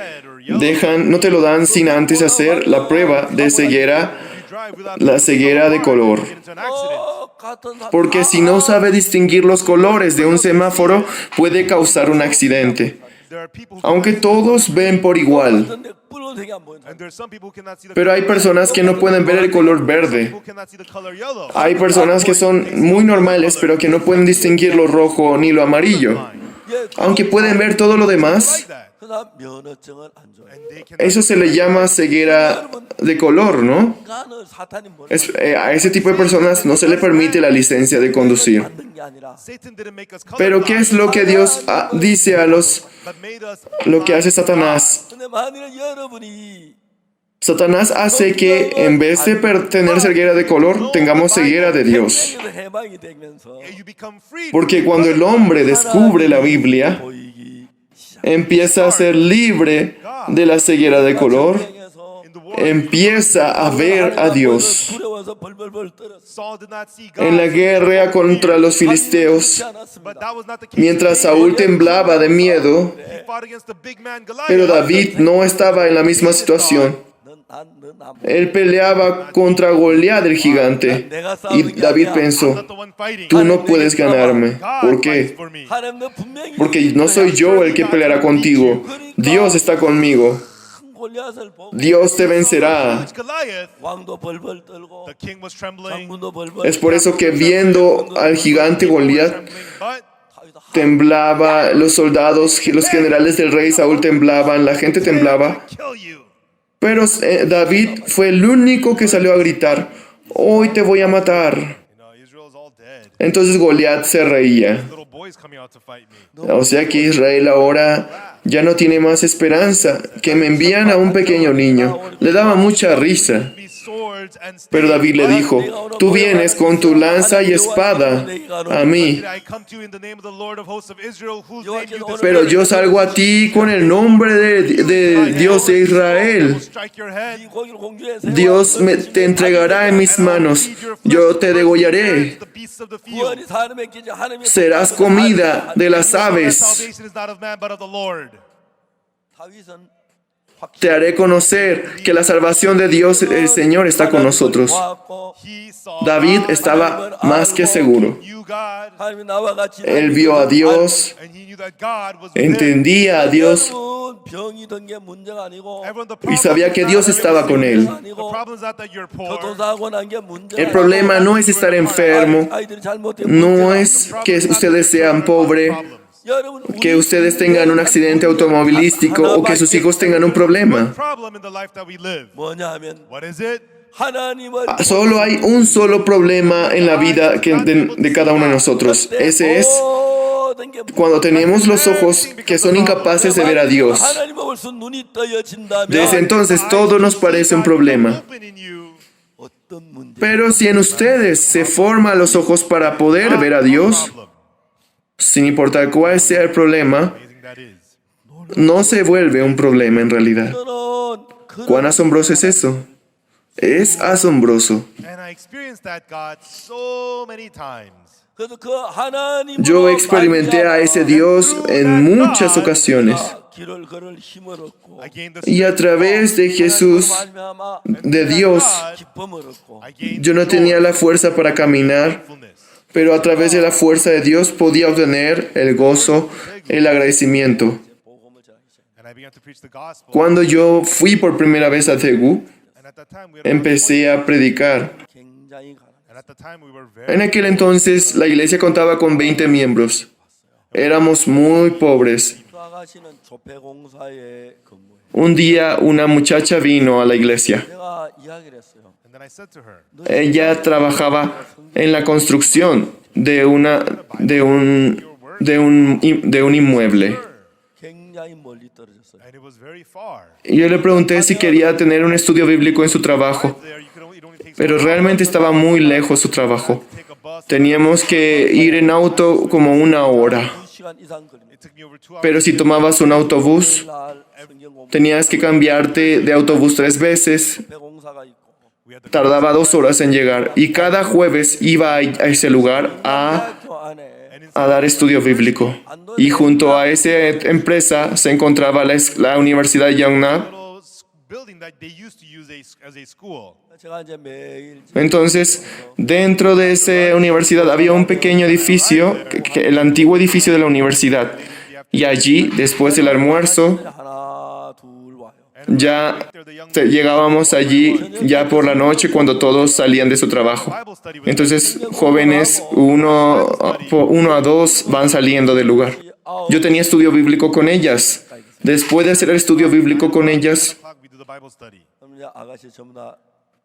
dejan, no te lo dan sin antes hacer la prueba de ceguera, you drive without la ceguera de color. get into an accident. 같은 Porque si no sabe distinguir los colores de un semáforo, puede causar un accidente. There are people who Aunque todos ven por igual, 근데 붉은색이 안 보인다. and there's some people who cannot see the pero hay personas que no pueden ver el color verde. who cannot see the color yellow. Hay personas que son muy normales, pero que no pueden distinguir lo rojo ni lo amarillo. Aunque pueden ver todo lo demás, Like that. 그러나 면허증을 안 줘요. And they cannot eso se le llama ceguera de color, ¿no? 인간을 사탄이 뭘 A ese tipo de personas no se le permite la licencia de conducir. 만든 게 아니라 Satan didn't make us Pero ¿qué es colorblind, lo que Dios dice a los, but made us lo que hace Satanás? 근데 만일에 여러분이 Satanás hace que en vez de tener ceguera de color, tengamos ceguera de Dios. 생명에서 해방이 되면서 you become free. Porque cuando el hombre descubre la Biblia, 보이기 시작. empieza a ser libre de la ceguera de color, 생에서 In the war, empieza a ver a Dios. 두려워서 벌벌벌 떨었어. Saul did not see God. En la guerra contra los filisteos, But that was not the case. mientras Saúl temblaba de miedo, He fought against the big man Goliath. pero David no estaba en la misma situación. Él peleaba contra Goliat el gigante. Y David I'm pensó, not the one fighting. tú no puedes ganarme. ¿Por God fights qué? for me. Porque no soy yo el que peleará contigo. Dios está conmigo. Dios te vencerá. Which Goliath, 왕도 벌벌 떨고 the king was trembling. 장군도 벌벌 Es por eso que viendo al gigante Goliat But temblaba, los soldados, los generales del rey Saúl temblaban, la gente temblaba. kill you. Pero David fue el único que salió a gritar, hoy te voy a matar. You know, Israel's all dead. Entonces Goliat se reía. Little boys coming out to fight me. O sea que Israel ahora ya no tiene más esperanza, que me envían a un pequeño niño. Le daba mucha risa. Be sword swords and Pero staves. David le dijo, tú vienes con tu lanza y espada a mí, I come to you in the name of the Lord of hosts of Israel, whose name you pero dishonor. yo salgo a ti con el nombre de Dios de I Israel. will strike your head. 이 고기를 공중에 Dios te entregará en mis manos, yo te degollaré. The beasts of the field. 구원이 사람의 기지 하나님의 Serás comida de las aves. Salvation is not of man, but of the Lord. 다윗은 Te haré conocer que la salvación de Dios, el Señor, está con nosotros. He saw David God, estaba más que seguro. knew God, 하나님이 나와 같이 Él vio a Dios, and he knew that God was with him. entendía a Dios 여러분, 병이 든 게 문제가 아니고 Everyone, the y problem sabía que is Dios not estaba con él. The problem is not that you're poor. 교통사고 난 게 문제가 El problema no es estar enfermo, 아이들이 잘못된 no 문제가 es que ustedes sean pobres, 여러분, que ustedes tengan un accidente automovilístico o que sus hijos tengan un problema. Problem in the life that we live. 뭐냐 하면 What is it? 하나님을 Solo hay un solo problema en la vida de cada uno de nosotros. Ese es 모든 게 cuando tenemos los ojos que son incapaces de ver a Dios. 하나님을 벌써 눈이 떠여진다면 Desde entonces todo nos parece un problema. Open in you. 어떤 문제 Pero si en ustedes se forman los ojos para poder ver a Dios, Problem. sin importar cuál sea el problema, Amazing that is. no se vuelve un problema en realidad. 저는 ¿Cuán asombroso es eso? Es asombroso. And I experienced that, God, so many times. 그래서 그 하나님 Yo experimenté a ese Dios en muchas ocasiones. 길을 걸을 힘을 얻고 I gained the Y a través de Jesús, de Dios, 기쁨을 얻고 I gained yo no tenía la fuerza para caminar, faithfulness. pero a través de la fuerza de Dios podía obtener el gozo, el agradecimiento. 복음을 전하기 시작. And I began to preach the gospel. Cuando yo fui por primera vez a Daegu, And at that time we had empecé a predicar. 굉장히 가난해. And at the time we were very En aquel entonces la iglesia contaba con 20 miembros. Éramos muy pobres. 그 아가씨는 조폐공사에 근무해. Un día una muchacha vino a la iglesia. 내가 이야기를 했어요. and then I said to her, Ella trabajaba en la construcción de un inmueble. 굉장히 멀리 떨어졌어요. and it was very far. Y yo le pregunté si quería tener un estudio bíblico en su trabajo, There you could only, it only takes pero realmente estaba muy lejos su trabajo. take a bus. Teníamos que ir en auto como 1 hora, 2시간 이상 걸립니다. It took me over 2 hours. pero si tomabas un autobús, 날 성경 공부 tenías que cambiarte de autobús 3 veces, 조폐공사가 있고 tardaba 2 horas en llegar, y cada jueves iba a ese lugar 학교 안에 a dar estudio bíblico. Y junto a esa empresa se encontraba la Universidad de Yangna. little building that they used to use as a school. 제가 이제 매일 Entonces, dentro de esa universidad había un pequeño edificio, el antiguo edificio de la universidad. Y allí, después del almuerzo, 하나 둘 와요. ya llegábamos allí ya por la noche cuando todos salían de su trabajo. Entonces, jóvenes, uno a dos van saliendo del lugar. Yo tenía estudio bíblico con ellas. Después de hacer el estudio bíblico con ellas, We do the Bible study. 그럼 이제 아가씨 전부 다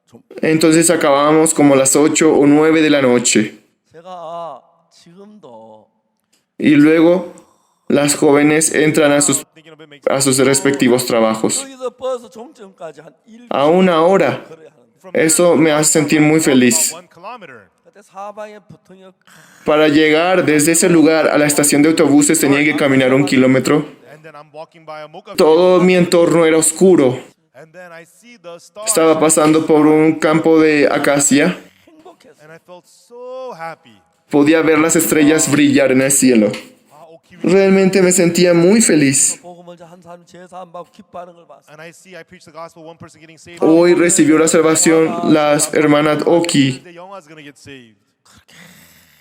좀 entonces acabábamos como las 8 o 9 de la noche. 제가 지금도 Y luego las jóvenes entran Thinking of it makes a sus respectivos trabajos. 여기서 버스 종점까지 한 1km A 1 hora. 걸어야 하는데 from Eso me hace sentir muy feliz. 1 kilometer. 그때 사방에 부통역 Para llegar desde ese lugar a la estación de autobuses tenía que caminar 1 kilómetro. And then I'm walking by a mocha Todo mi entorno era oscuro. and then I see the stars. Estaba pasando por un campo de acacia. 행복했어요. And I felt so happy. Podía ver las estrellas brillar en el cielo. Realmente me sentía muy feliz. 복음을 이제 한 사람 제사 안 받고 기뻐하는 걸 봤어요. And I see I preach the gospel, one person getting saved. Hoy recibió la salvación la hermana Oki. The young one's gonna get saved.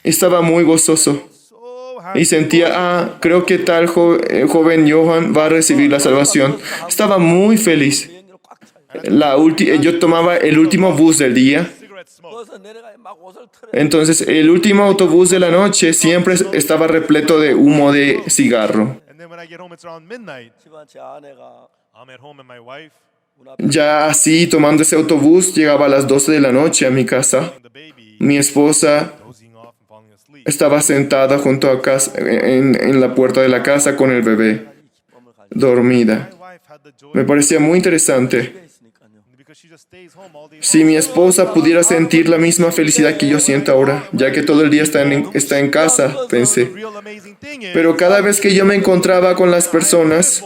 Estaba muy gozoso. So happy. Y sentía, creo que tal joven Johan va a recibir la salvación. Estaba muy feliz. 비행기를 꽉 차요. Yo tomaba el último bus del día. Cigarette smoke. 버스 내려가 막 옷을 틀어. Entonces el último autobús de la noche siempre estaba repleto de humo de cigarro. And then when I get home, it's around midnight. 집안 제 아내가 I'm at home and my wife Ya así, tomando ese autobús, llegaba a las 12 de la noche a mi casa. and the baby Mi esposa dozing off and falling asleep. estaba sentada junto a casa, en la puerta de la casa con el bebé, dormida. My wife had the joy Me parecía muy interesante. 있으니까요. because she just stays home all day long. Si mi esposa pudiera sentir la misma felicidad que yo siento ahora, ya que todo el día está en casa, The pensé. real amazing thing is, Pero cada vez que yo me encontraba con las personas,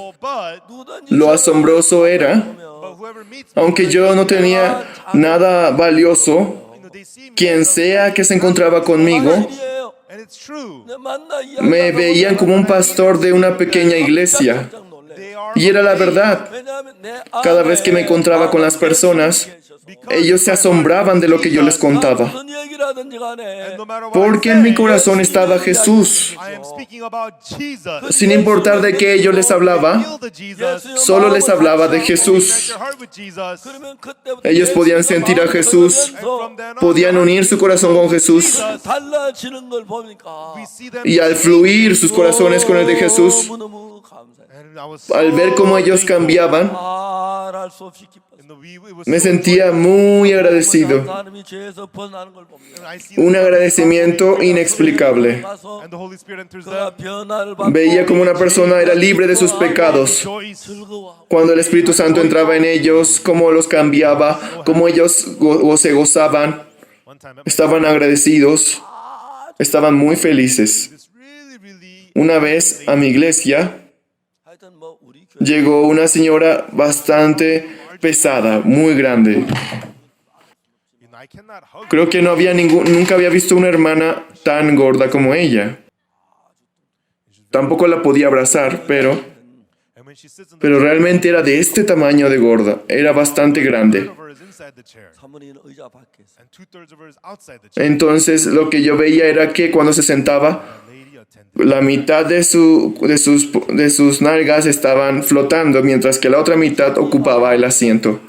lo asombroso era, but whoever meets aunque yo no tenía nada valioso, they see me, quien sea que se encontraba conmigo, 일이에요. and it's true. 내 만나 me veían como un pastor de una pequeña iglesia. They are Y era la verdad. 왜냐하면 내 Cada vez que me encontraba con las personas, ellos se asombraban de lo que yo les contaba. 무슨 얘기를 하든지 간에 no matter what Porque en mi corazón estaba Jesús. I am speaking about Jesus. Sin importar de qué yo les hablaba, Feel the Jesus. solo les hablaba de Jesús. Your heart with Jesus. 그러면 그때부터 Ellos podían sentir a Jesús, From then on, podían unir su corazón con Jesús, 달라지는 걸 보니까 we see them. y al fluir sus corazones con el de Jesús, 너무너무 감사해. And I was al ver cómo ellos cambiaban, 말할 수 없이 기뻤어. me sentía muy agradecido. 사람이 죄에서 벗어나는 걸 봅니다. I see Un agradecimiento inexplicable. 가서 and the Holy Spirit enters 그가 them. 변화를 받고 Veía como una persona era libre de sus pecados. Rejoice. 즐거워하고 Cuando el Espíritu Santo entraba en ellos, cómo los cambiaba, cómo ellos se gozaban, One time, estaban agradecidos, estaban muy felices. this really Una vez a mi iglesia 하여튼 뭐 우리 교회 llegó una señora bastante pesada, muy grande. I cannot hug. Creo que nunca había visto una hermana tan gorda como ella. Tampoco la podía abrazar, And when she sits in the pero realmente era de este tamaño de gorda. Era bastante grande. of her is inside the chair, 사모님은 의자 밖에서 and 2/3 of her is outside the chair. Entonces lo que yo veía era que cuando se sentaba, The lady attended. la mitad de sus nalgas estaban flotando, mientras que la otra mitad ocupaba el asiento.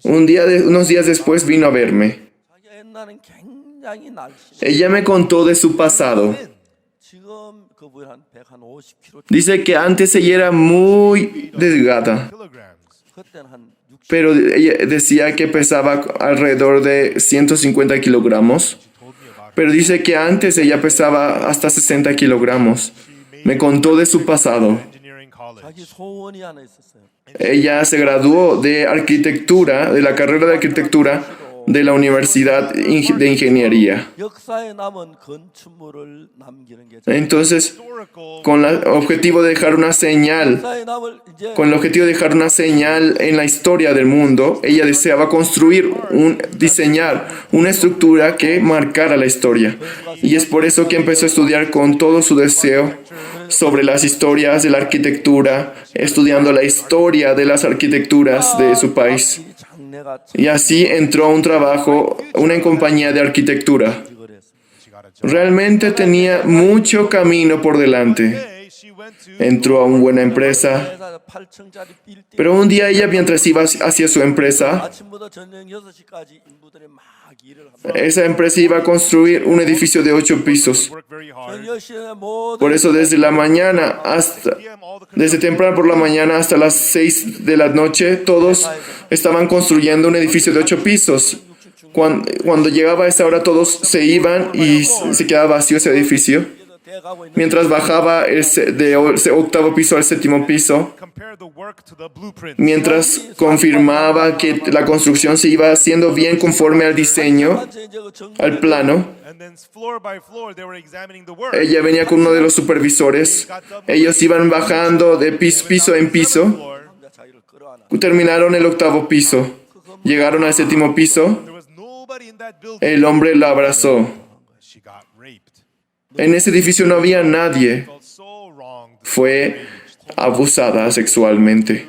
Unos días después vino a verme. 자기가 옛날엔 굉장히 날씬해. Ella me contó de su pasado. 지금 그분 한 150kg. Dice que antes ella era muy delgada, Kilograms. 그때는 한 60. pero ella decía que pesaba alrededor de 150 kilogramos. Pero dice que antes ella pesaba hasta 60 kilogramos. Me contó de su pasado. Engineering college. 자기 소원이 하나 있었어요. Ella se graduó de arquitectura, de la carrera de arquitectura de la Universidad de Ingeniería. 역사에 남은 건축물을 남기는 게 Entonces, Historical. con el objetivo de dejar una señal, 역사에 남을 이제 con el objetivo de dejar una señal en la historia del mundo, ella deseaba diseñar una estructura que marcara la historia. Y es por eso que empezó a estudiar con todo su deseo sobre las historias de la arquitectura, estudiando la historia de las arquitecturas de su país. 장래가 Y así entró a un trabajo, una compañía de arquitectura. 착직을 했어요. She got a job. Realmente tenía mucho camino por delante. Hey, she went to Entró a una buena empresa, 회사 8층짜리 빌딩. pero un día ella, mientras iba hacia su empresa, 아침부터 저녁 6시까지 인부들이 막 일을 합니다. esa empresa iba a construir un edificio de 8 pisos. work very hard. 6시에 모두 Por eso desde temprano por la mañana hasta las 6 de la noche, todos estaban construyendo un edificio de 8 pisos. Cuando llegaba esa hora, todos se iban y se quedaba vacío ese edificio. 돼가고 있는 Mientras bajaba de octavo piso al séptimo piso, Compare the work to the blueprint. mientras confirmaba que la construcción se iba haciendo bien conforme al diseño, 이제 그 정- al plano. And then floor by floor, they were examining the work. Ella venía con uno de los supervisores. Ellos iban bajando de piso en piso. Floor. 자기를 끌어안아. Terminaron el octavo piso. Llegaron al séptimo piso. There was nobody in that building. El hombre la abrazó. She got raped. En ese edificio no había nadie. Felt so wronged. Fue abusada sexualmente.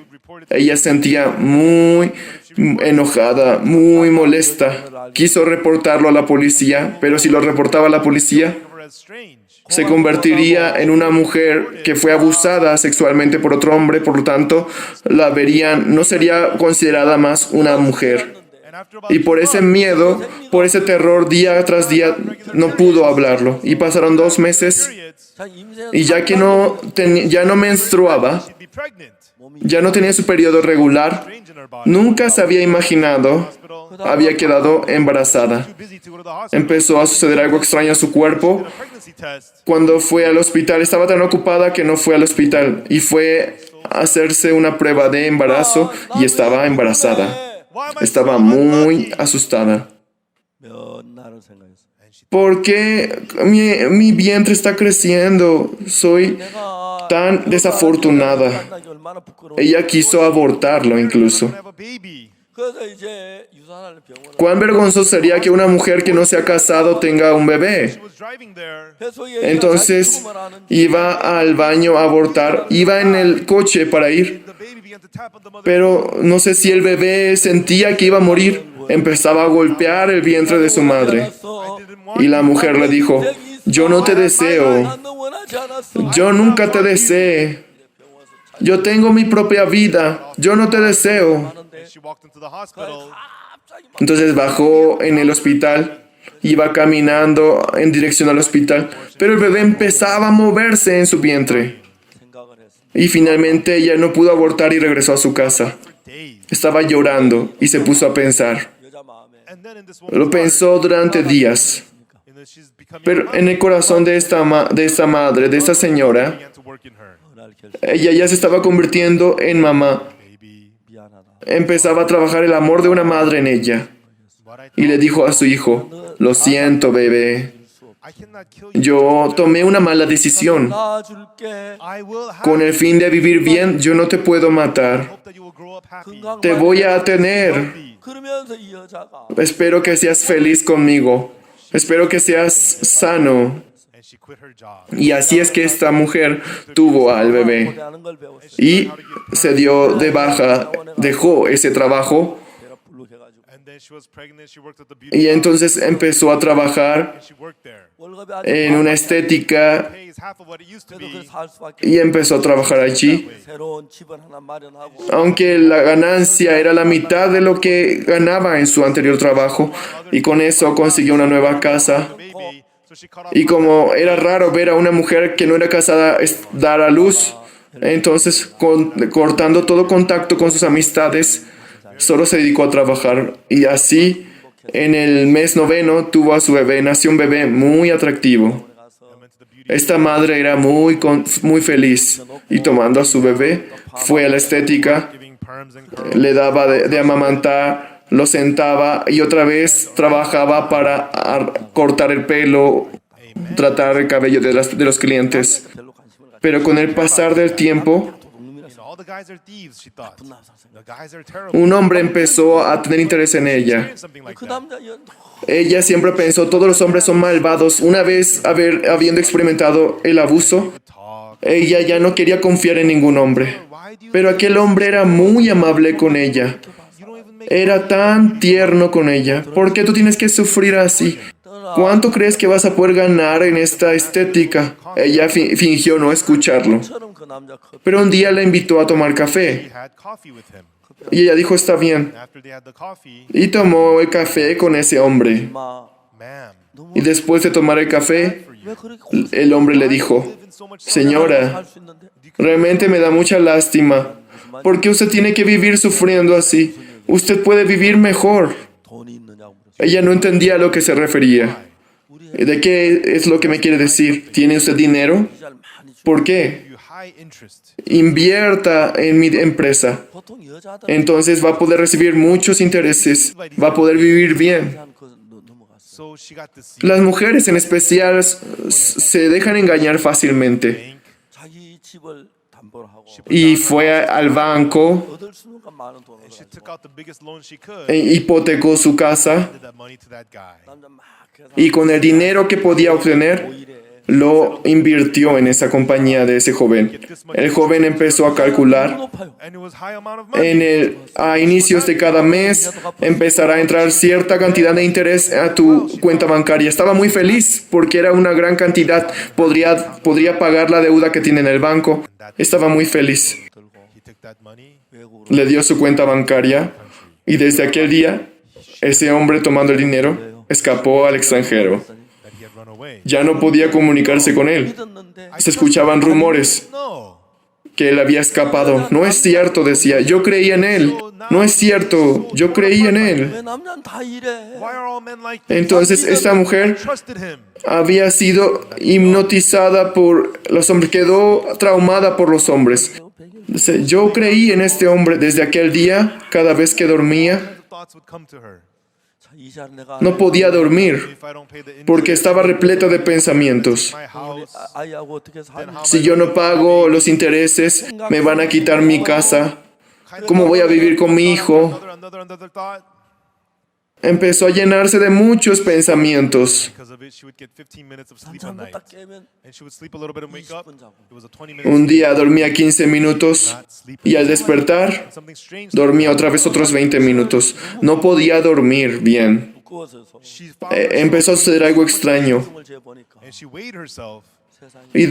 Ella sentía muy enojada, muy molesta. Quiso reportarlo a la policía, pero si lo reportaba a la policía, Her as strange. se convertiría en una mujer que fue abusada sexualmente por otro hombre, por lo tanto, la verían, no sería considerada más una mujer. And after about Y por ese miedo, por ese terror, día tras día, no pudo hablarlo. Y pasaron 2 meses, periods, 자기 임생은 y ya que ya no menstruaba, she'd be pregnant. ya no tenía su periodo regular, Strange in her body. nunca se había imaginado, Hospital. había quedado embarazada. Too busy to go to the hospital. Empezó a suceder algo extraño a su cuerpo. A pregnancy test. Cuando fue al hospital, estaba tan ocupada que no fue al hospital y fue a hacerse una prueba de embarazo y estaba embarazada. Estaba muy asustada. 몇 날을 생각했어. ¿Por qué mi vientre está creciendo? Soy 내가 tan desafortunada. 만나기 얼마나 부끄러워. Ella quiso abortarlo incluso. Have a baby. 그래서 이제 유산할 병원에 ¿Cuán vergonzoso sería que una mujer que no se ha casado tenga un bebé? She was driving there. 뱃속에 Entonces iba al baño a abortar, iba en el coche para ir, The baby began to tap on the mother. pero no sé si el bebé sentía que iba a morir. Empezaba a golpear el vientre de su madre. Y la mujer le dijo, yo no te deseo, yo nunca te deseé, yo tengo mi propia vida, yo no te deseo. And she walked into the hospital. Entonces bajó en el hospital, iba caminando en dirección al hospital, pero el bebé empezaba a moverse en su vientre. 생각을 했어. Y finalmente ella no pudo abortar y regresó a su casa. Days. Estaba llorando y se puso a pensar. 여자 마음에 And then in this Lo woman's pensó durante días. she's becoming Pero en el corazón de esta madre, de esta señora, began to work in her. 그날 결심. ella ya se estaba convirtiendo en mamá. Baby, 미안하다. Empezaba a trabajar el amor de una madre en ella. what Y le dijo a su hijo, lo siento, bebé, I cannot kill you. yo tomé una mala decisión. 낳아줄게. I will have Con el fin de vivir bien, yo no te puedo matar. hope that you will grow up happy. 건강 Te voy a tener. 그러면서 이 여자가 Espero que seas feliz conmigo. Espero que seas sano. And she quit her job. Y así es que esta mujer tuvo al bebé. 고대하는 걸 배웠어. Y se dio de baja, dejó ese trabajo. 내가 불룩해가지고 And then she was pregnant. She worked at the beauty Y entonces empezó a trabajar and she worked there. 월급이 아주 en una estética Pay is half of what it used to 그래도 be. 그래서 살 수밖에. y empezó a trabajar allí. 새로운 집을 하나 마련하고 Aunque la ganancia era la mitad de lo que ganaba en su anterior trabajo. Y con eso consiguió una nueva casa. Baby, so she cut off. Y como era raro ver a una mujer que no era casada dar a luz, entonces cortando todo contacto con sus amistades, solo se dedicó a trabajar. Y así, en el mes 9 tuvo a su bebé. Nació un bebé muy atractivo. Esta madre era muy feliz. Y tomando a su bebé, fue a la estética, Giving perms and curls. le daba de amamantar, lo sentaba y otra vez trabajaba para cortar el pelo, tratar el cabello de los clientes. 별로 관심을 갖지. Pero con el pasar del tiempo, All the guys are thieves, she thought. The guys are terrible. un hombre empezó a tener interés en ella. Something like 그 that. 남자 Ella siempre pensó, todos los hombres son malvados. Una vez habiendo experimentado el abuso, Talk. ella ya no quería confiar en ningún hombre. Why do you? Pero aquel hombre era muy amable con ella. You don't even make. Era tan tierno con ella. ¿Por qué tú tienes que sufrir así? ¿Cuánto crees que vas a poder ganar en esta estética? Ella fingió no escucharlo. 처럼 그 남자 커피 Pero un día la invitó a tomar He café. had coffee with him. Y ella dijo, está bien. After they had the coffee, Y tomó el café con ese hombre. 마 ma'am, Y después de tomar el café, 왜 그렇게 el hombre le dijo, living so much. señora, 살 수 있는데 realmente me da mucha lástima. ¿Por qué usted tiene que vivir sufriendo así? Usted puede vivir mejor. 돈이 있느냐고 물었어. Ella no entendía a lo que se refería. ¿De qué es lo que me quiere decir? ¿Tiene usted dinero? 잘 많이 주. ¿Por qué? You high interest. Invierta en mi empresa. 보통 여자들 Entonces va a poder recibir muchos intereses. Va a poder vivir bien. 한 그 넘어갔어. So she got deceived. Las mujeres en especial se dejan engañar fácilmente. 자기 집을 담보로 하고 Y fue al banco, 얻을 수 있는 많은 돈을 She 가지고 took out the biggest loan she could. hipotecó su casa Did that money to that guy. 남자 막 계산 y con el dinero que podía obtener 일에 lo invirtió en esa compañía de ese joven. El joven empezó a calcular. 높아요. And it was high amount of money. A inicios de cada mes empezará a entrar cierta cantidad de interés a tu cuenta bancaria. Estaba muy feliz porque era una gran cantidad. Podría pagar la deuda que tiene en el banco. Estaba muy feliz. He took that money. 외국으로 Le dio su cuenta bancaria y desde aquel día, ese hombre tomando el dinero escapó al extranjero. That he had run away. Ya no podía comunicarse con él. 믿었는데 Se escuchaban rumores No. que él había escapado. No es cierto, decía. Yo creí en él. No es cierto. Yo creí en él. 왜 남자는 다 이래? Why are all men like this? Entonces esta mujer Trusted him. había sido hipnotizada por los hombres, quedó traumada por los hombres. Dice, yo creí en este hombre desde aquel día, cada vez que dormía, thoughts would come to her. 자, 이 시간 내가 No podía dormir If I don't pay the porque estaba repleto de pensamientos. my house, 아이하고 어떻게 살지? Si yo no pago los intereses, me van a quitar mi casa. ¿Cómo voy a vivir con mi hijo? another thought. Empezó a llenarse de muchos pensamientos. Because of it, she would get 15 minutes of sleep a 잠도 night. 딱 깨면 And she would sleep a little bit and wake up. 20분 자고. It was a 20-minute Un día dormía 15 minutos y al despertar something strange. dormía otra vez otros 20 minutos. No podía dormir bien. 무거워져서 She found herself Empezó a suceder algo extraño. 숨을 재보니까 and she weighed herself. 세상에 Y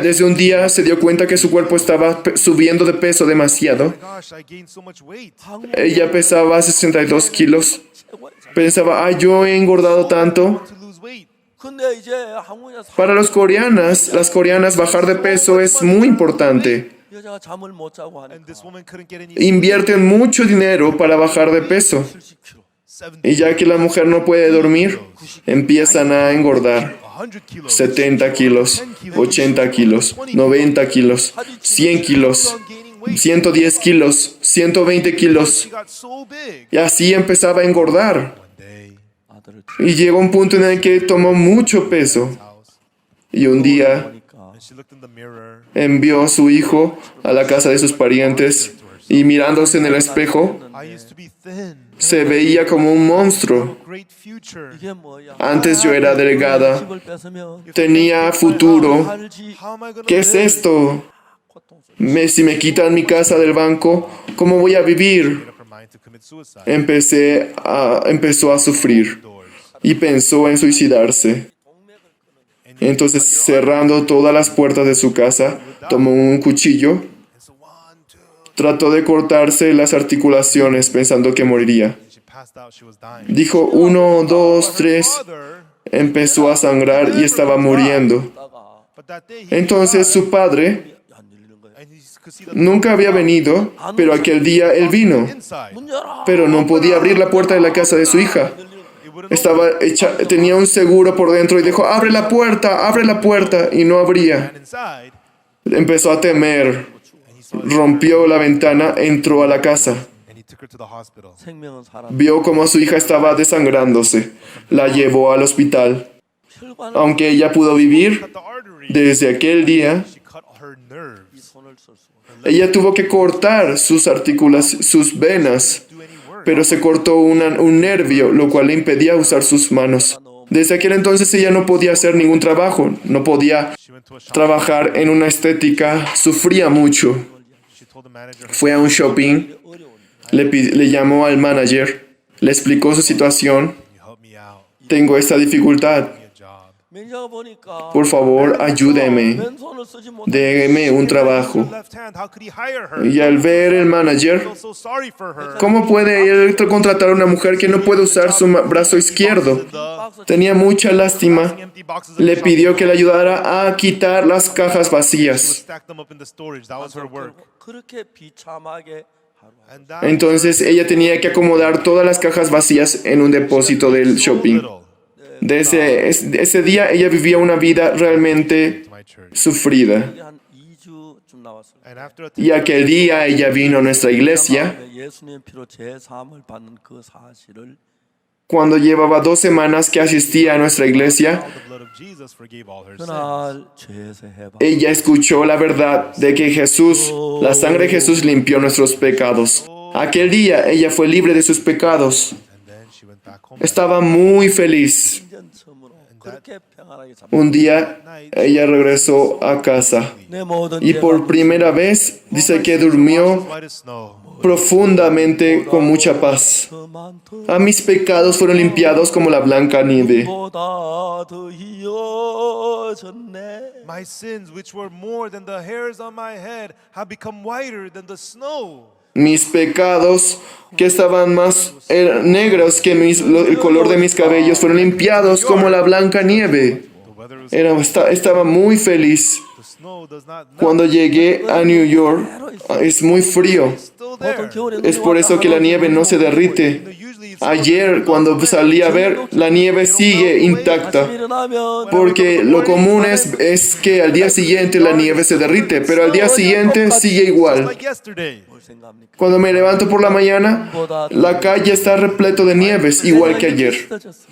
desde un día se dio cuenta que su cuerpo estaba subiendo de peso demasiado. Oh my gosh, I gained so much weight. Ella pesaba 62 kilos. 최고야. Pensaba, yo he engordado tanto. To lose weight. 근데 이제 한국에 Para las coreanas, bajar de peso es muy importante. 여자가 잠을 못 자고 And 하니까 this woman couldn't get any Invierten mucho dinero para bajar de peso. 70kg. 70, Y ya que la mujer no puede dormir, empiezan a engordar. 100 kilos. 70 kilos, 80 kilos, 90 kilos, 100 kilos, 110 kilos, 120 kilos. She got so big. Y así empezaba a engordar. One day, 아들을 Y llegó un punto en el que tomó mucho peso. house, Y un día 보니까 and she looked in the mirror. envió a su hijo a la casa de sus parientes y mirándose en el espejo, I used to be thin. se veía como un monstruo. Great future. 이게 뭐야? Antes yo era delgada, 집을 뺏으면 tenía futuro. 살지 How am I gonna ¿Qué es live? esto? 고통스러워. Si me quitan mi casa del banco, ¿cómo voy a vivir? Made up her mind to commit suicide. Empezó a sufrir Doors. y pensó en suicidarse. Entonces, cerrando todas las puertas de su casa, tomó un cuchillo, And so 1, 2. trató de cortarse las articulaciones pensando que moriría. And she passed out. She was dying. Dijo 1, 2, 3, Father, empezó a sangrar y estaba muriendo. 다가 but that day he Entonces su padre 안 열리는 거야. and he could see the nunca había venido, pero aquel día él vino, inside. 문 열어. pero no podía abrir la puerta de la casa de su hija. It wouldn't Tenía un seguro por dentro y dijo, abre la puerta, y no abría. open inside. Empezó a temer, And he saw it, rompió la ventana, entró a la casa. and he took her to the hospital. 생명은 살아. Vio cómo su hija estaba desangrándose. La llevó al hospital. 혈관을 Aunque ella pudo vivir, Cut the artery. desde aquel día, She cut her nerves. 손을 쓸 수가. ella tuvo que cortar sus venas, Do any work. pero se cortó un nervio, lo cual le impedía usar sus manos. Desde aquel entonces ella no podía hacer ningún trabajo, no podía She went to a shop. trabajar en una estética, sufría mucho. She told the manager, Fue a un shopping, le llamó al manager, le explicó su situación. "Can you help me out? Tengo esta dificultad, Give me a job." 매니저가 보니까 por favor ayúdeme, 왼손을 쓰지 못하고 déme un trabajo. Left hand, how could he hire her? Y al ver el manager, I feel so sorry for her. ¿cómo puede él contratar a una mujer que no puede usar su brazo izquierdo? Tenía mucha lástima. Empty boxes of Le shop. pidió que le ayudara a quitar las cajas She would vacías. stack them up in the storage. That was her work. 그렇게 비참하게 하루 And that Entonces ella tenía que acomodar todas las cajas vacías en un depósito del so shopping. little Desde ese día ella vivía una vida realmente to my church. sufrida. 한 2주쯤 나왔어요. And after a Y aquel día ella vino a nuestra iglesia. 예수님 피로 제사함을 받는 그 사실을 Cuando llevaba 2 semanas que asistía a nuestra iglesia, the blood of Jesus forgave all her sins. 그날 제사해봐. ella escuchó la verdad de que la sangre de Jesús limpió nuestros pecados. Aquel día ella fue libre de sus pecados. And then she went back home. Estaba muy feliz. 완전 처음으로 그렇게 평안하게 잡. Un día ella regresó a casa 내 모든 y por primera vez dice que durmió White as snow. profundamente con mucha paz. 그만 더 A mis pecados fueron limpiados como la blanca nieve. 보다 더 희어졌네. My sins, which were more than the hairs on my head, have become whiter than the snow. Mis pecados, que estaban más negros que el color de mis cabellos, fueron limpiados como la blanca nieve. The weather was Estaba muy feliz. the snow does not melt. Cuando llegué a New York, es muy frío. It's still 보통 there. 겨울에 Es por eso que la nieve no se derrite. Usually it's Ayer, cuando salí a ver, la nieve sigue intacta. 아침에 일어나면 Porque lo común es que al día siguiente la nieve se derrite, pero al día siguiente sigue igual. Like yesterday. 뭘 생각합니까? Cuando me levanto por la mañana, la calle está repleto de nieves, igual que ayer.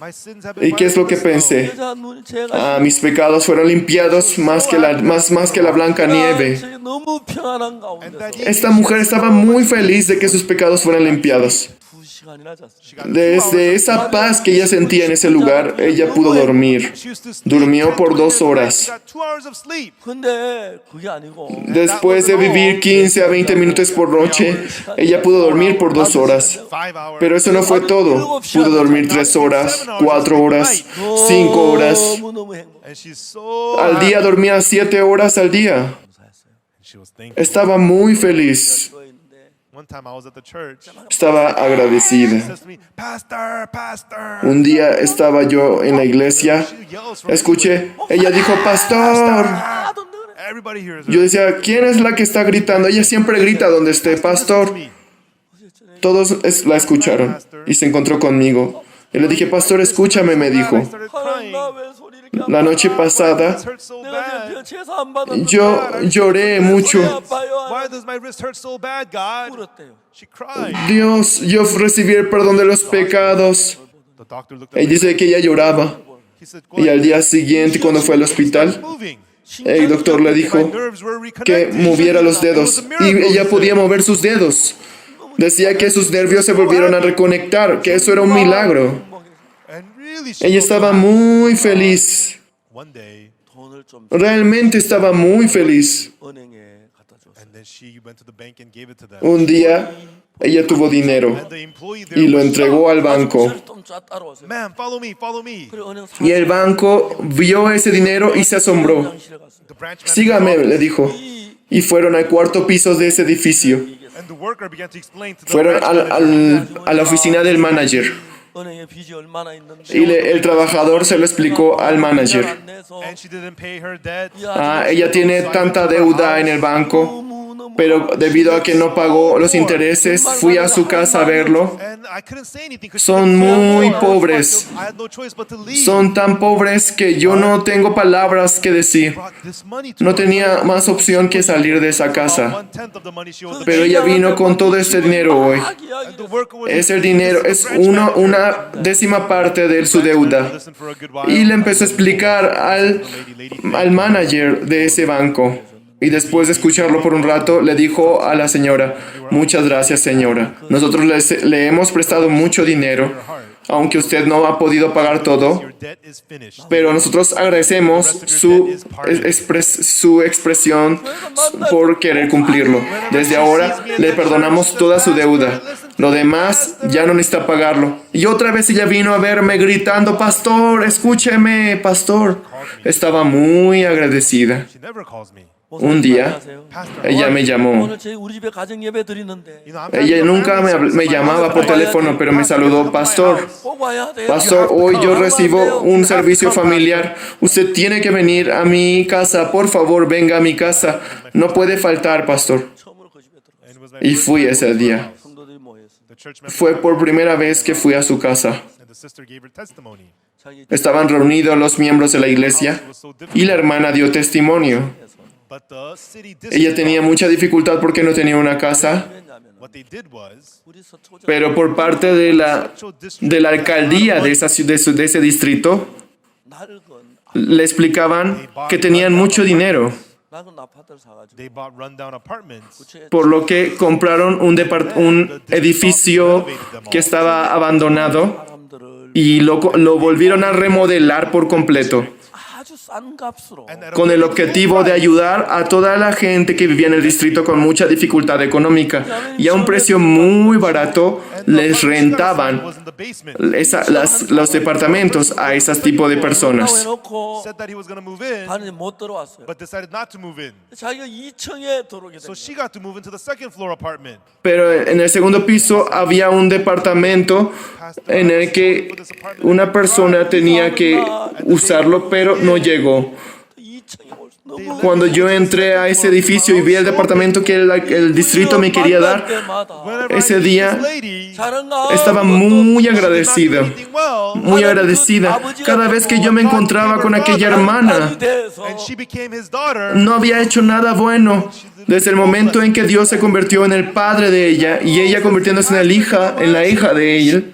My sins have been ¿Y qué es lo que pensé? 여자 눈 제가 Ah, mis pecados fueron limpiados más que la blanca nieve. 너무 평안한 가운데서 Esta mujer estaba muy feliz de que sus pecados fueran limpiados. 2시간이나 잤어요. Desde esa paz que ella sentía en ese lugar, ella pudo dormir. Durmió por 2 horas. Got 2 hours of sleep. 근데 그게 아니고 Después de vivir 15 a 20 minutos por noche, ella pudo dormir por 2 horas. 5 hours. Pero eso no fue todo. Pudo dormir 3 horas, 4 horas, 5 horas. 너무너무 행복. And she's so Al día dormía 7 horas al día. She was thankful. Estaba muy feliz. One time I was at the church. Estaba agradecida. Says to me, Pastor, Pastor. Un día estaba yo en la iglesia. She yells from Escuché, ella dijo, pastor. everybody hears her. Yo decía, ¿quién es la que está gritando? Ella siempre grita donde esté, pastor. Todos la escucharon y se encontró conmigo. Y le dije, pastor, escúchame, me dijo. I started crying. 나왜 소리 이렇게 안 La noche pasada, It hurts so 내가 bad. 지금 제사 안 받았는데 yo lloré mucho. 아파요. Why does my wrist hurt so bad, God? 울었대요. She cried. Dios, yo recibí el perdón de los pecados. The doctor looked at Y me. dice que ella lloraba. He said, Y al día siguiente, cuando fue al hospital, moving. el doctor le dijo My nerves were que reconnected. moviera los dedos. Y ella podía mover sus dedos. Decía que sus nervios se volvieron a reconectar, que eso era un milagro. And really, she Ella was estaba glad. muy feliz. One day, 돈을 좀 Realmente estaba muy feliz. 은행에 갖다 줬어요. and then she went to the bank and gave it to them. Un día, ella tuvo dinero And the employee there y lo was entregó al banco. 좀 따라오세요. Man, follow me, follow me. 그리고 은행 Y el banco vio ese dinero y se asombró. 사무실에 갔어요. The branch manager Sígame, called, le dijo. Y fueron al 4º piso de ese edificio. and the worker began to explain to the Fueron branch manager. a la oficina del manager. 은행에 빚이 얼마나 있는데 Y el trabajador se lo explicó al manager. 안 내서 And she didn't pay her debt. Ah, ella tiene tanta deuda en el banco, 너무너무 pero debido a que no pagó los intereses, fui a su casa a verlo. And I couldn't say anything 'cause she Son didn't pay muy her debt. pobres. I had no choice but to leave. Son tan pobres que yo no tengo palabras que decir. Brought this money to No her. tenía más opción que salir de esa About casa. 1/10 of the money she owed the Pero bank. ella vino con todo este dinero hoy. 막 And the 이야기를 worker was Ese dinero es una décima parte de su deuda. listened for a good while. Y le empezó a explicar al manager de ese banco. Y después de escucharlo por un rato, le dijo a la señora, muchas gracias, señora. Nosotros le hemos prestado mucho dinero, aunque usted no ha podido pagar todo. Your debt is finished. Pero nosotros agradecemos su expresión por querer cumplirlo. Desde ahora le perdonamos toda su deuda. Lo demás ya no necesita pagarlo. Y otra vez ella vino a verme gritando, pastor, escúcheme, pastor. Estaba muy agradecida. She never calls me. Un día, ella me llamó. 오늘 우리 집에 가정 예배 드리는데 You know, I'm Ella nunca me llamaba por teléfono, pero me saludó, pastor. 꼭 와야 돼. Pastor, hoy yo recibo un servicio familiar. Usted tiene que venir a mi casa. Por favor, venga a mi casa. No puede faltar, pastor. 처음으로 그 집에 들어. and it was my Y fui ese día. 성도들이 모였어. the church member Fue por primera vez que fui a su casa. and the sister gave her testimony. 자기 Estaban reunidos los miembros de la iglesia y la hermana dio testimonio. But the city Ella district, tenía mucha dificultad porque no tenía una casa, 왜냐면 what they did was 우리 서초장 pero por parte de la alcaldía de ese distrito, 낡은 le explicaban que tenían mucho dinero, 낡은 아파트를 사가지고 they bought rundown apartments por lo que compraron un edificio que estaba abandonado 사람들을 y lo volvieron a remodelar por completo, 아주 싼 값으로 and at a con el objetivo de ayudar a toda la gente que vivía en el distrito con mucha dificultad económica. Y a un precio muy barato les rentaban was in the basement. los departamentos a ese tipo de personas. 해놓고 Said that he was going to move in, 반에 못 들어왔어요. but decided not to move in. 자기가 2층에 들어오게 So 됐어요. she got to move into the second floor apartment. Pero en el segundo piso había un departamento en el que una persona tenía que usarlo, pero no llegó. 2층에 올 수. Cuando yo entré a ese edificio y vi el departamento que el distrito me quería dar, ese día estaba muy agradecida. Muy agradecida. Cada vez que yo me encontraba con aquella hermana, And she became his daughter. no había hecho nada bueno. Desde el momento en que Dios se convirtió en el padre de ella y ella convirtiéndose en la hija de él,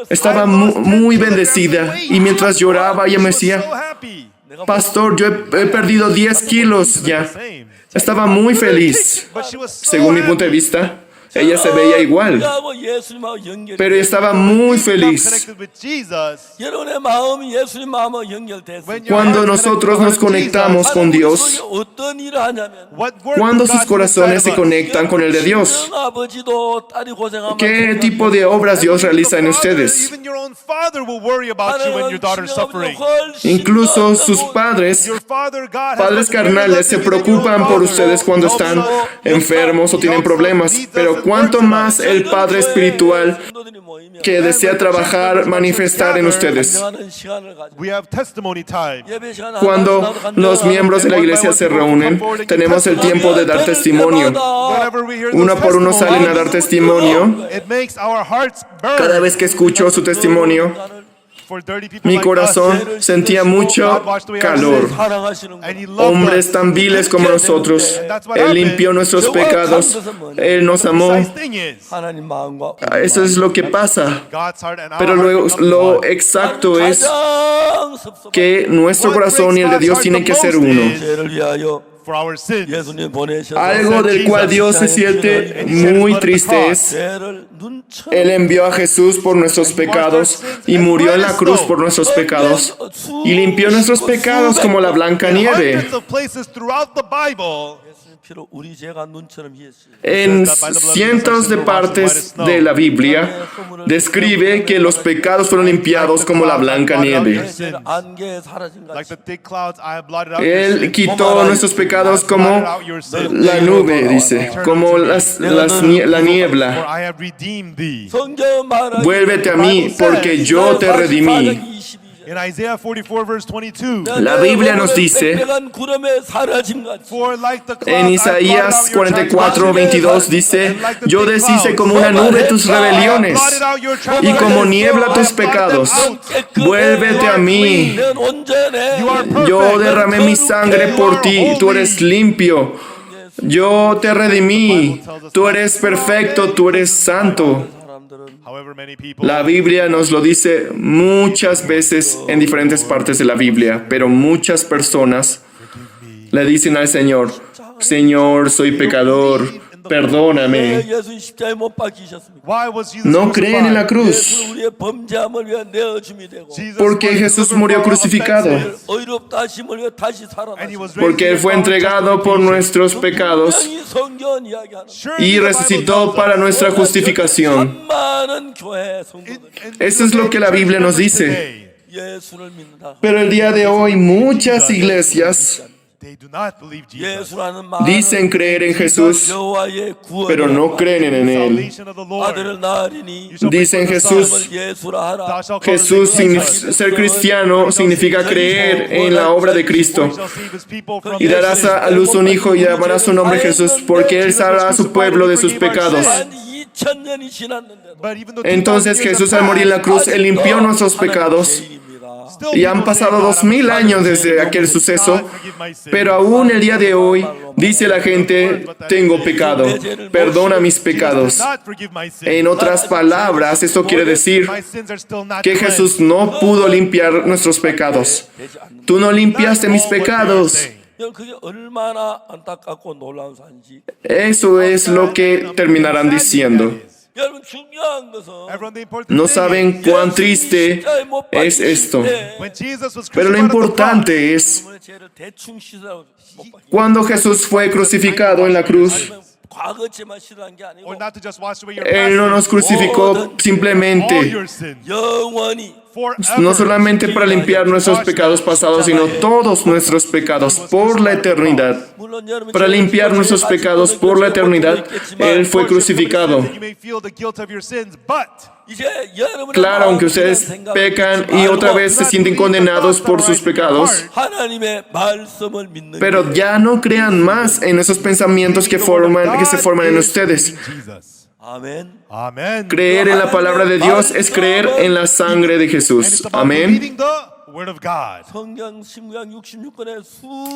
estaba muy bendecida. Y mientras lloraba, ella me decía, So happy. pastor, yo he perdido 10 kilos ya. Same. Estaba muy feliz. But she was so Según mi punto de happy. vista, ella se veía igual, pero ella estaba muy Got feliz. connected with Jesus. 여러분의 마음이 예수님 마음과 연결됐을 When 때 your Cuando heart nosotros connects nos with conectamos Jesus, con Dios, 어떤 일을 하냐면 what work cuando does sus God do corazones se inside of us? conectan con el de Dios, 아버지도 딸이 고생하면 ¿qué tipo de obras Dios realiza en ustedes? Even your own father will worry about you when your daughter's suffering. Incluso sus padres, Your father, God, has padres much greater carnales, love se than even your preocupan por father. ustedes cuando están enfermos o tienen problemas, pero cuánto más el Padre Espiritual que desea trabajar, manifestar en ustedes. We have testimony time. Cuando los miembros de la iglesia se reúnen, tenemos el tiempo de dar testimonio. Whenever we hear Uno those por uno salen a dar testimonies, testimonio. it makes our hearts burn. Cada vez que escucho su testimonio, For dirty people mi like corazón us, sentía mucho calor. and he loved Hombres us. tan viles como nosotros, Él limpió nuestros pecados, Él nos amó. Nice thing is, 하나님 마음과 Eso es lo que pasa. God's heart and our Pero heart become lo one. exacto es 가장 섭섭한 que nuestro corazón y el de Dios tienen que ser uno. 죄를 위하여 For our sins. 예수님 보내셔서 Algo del cual Dios se siente muy triste es, 죄를 눈처럼 Él envió a Jesús por nuestros pecados y murió en la cruz por nuestros pecados y limpió nuestros pecados como la blanca nieve. Hundreds of places throughout the Bible, 예수님 피로 우리 죄가 눈처럼 희했어요. En cientos de partes de la Biblia describe que los pecados fueron limpiados como la blanca nieve. 죄를 안개에 사라진 like 같이 the thick clouds, I have blotted out your Él sins. quitó nuestros pecados como Blotted out your sins. la nube, dice, como la niebla. For I have redeemed thee. 성경 말하기 Vuélvete a mí, porque yo te redimí. In Isaiah 44 verse 22. La Biblia nos dice, 빽빽한 구름에 사라진 같이 For like the clouds, en I Isaías blotted out your 44, 22 dice, And like the yo thick deshice clouds, como una nube tus I have rebeliones blotted out your y transgressions. como niebla I tus have blotted them pecados. out. Vuélvete a mí. 넌 온전해. You are perfect. Yo derramé mi sangre por ti, tú eres limpio. Yo te redimí, tú eres perfecto, tú eres santo. 사람들은 However many people La Biblia nos lo dice muchas veces en diferentes partes de la Biblia, pero muchas personas le dicen al Señor, Señor, soy pecador, perdóname. 예수 십자가에 못 박히셨습니까? Why was Jesus No creen en la crucified? cruz, 예수는 우리의 범죄함을 위해 내어줌이 되고 Jesus porque was Jesús delivered murió for our crucificado, offenses, 의롭다 하심을 위해 다시 and he was 살아나셨습니다. porque Él fue entregado por nuestros pecados 분명히 성경은 이야기하는 y resucitó para nuestra justificación. 많은 교회 성도들 Eso es lo que la Biblia nos dice. 예수를 믿는다. Pero el día de hoy muchas iglesias They do not believe Jesus. 예수라는 말은 dicen creer en Jesús, 여호와의 구원의 pero no creen en Él. Salvation of the Lord. 아들을 낳으리니 Dicen Jesús, 예수라 하라. Thou shalt call his Jesús, name Jesus. ser cristiano significa creer en la obra de Cristo. He shall save his people from Y darás a luz un hijo y llamará su nombre Jesús, porque Él salvará a su pueblo de sus pecados. 한 2000년이 지났는데도 But even though Entonces 2000 years Jesús have al morir en la cruz, passed, Él limpió nuestros pecados. still Y han people say, pasado "God, 2000 I'm años sorry, desde aquel God, suceso, forgive my sins." pero aún el día de hoy dice la gente, tengo pecado, perdona mis Jesus pecados. did not forgive my sins. En otras palabras, esto quiere decir My sins are still not que cleansed. Jesús no pudo limpiar nuestros pecados. Tú no limpiaste mis pecados. 그게 얼마나 안타깝고 놀라운 사실인지. Eso es lo que terminarán diciendo. 여러분 중요한 것은 Everyone, the important No thing saben cuán triste es esto. when Jesus was Pero lo crucified on the cross, importante es, 여러분의 죄를 대충 씻으라고 못 박히. cuando Jesús fue crucificado en la cruz, 과거죄만 씻으라는 게 아니고 or not to just wash away your Él no nos past sins, crucificó all simplemente. your sins. 영원히 no solamente para limpiar nuestros pecados pasados, sino todos nuestros pecados por la eternidad. 물론 여러분 Para limpiar nuestros pecados por la eternidad, Él fue crucificado. You may feel the guilt of your sins, but 이제 여러분의 Claro, aunque 마음이란 ustedes 생각을 pecan 잊지 y otra 말고 vez se sienten condenados por sus pecados, 하나님의 말씀을 믿는 pero 게 ya no crean más en esos pensamientos que se forman en ustedes. Jesus. 아멘. Amen. Creer en la palabra de Dios es creer en la sangre de And it's Jesús. about Amén. believing the word of God. 성경 신구약 66권의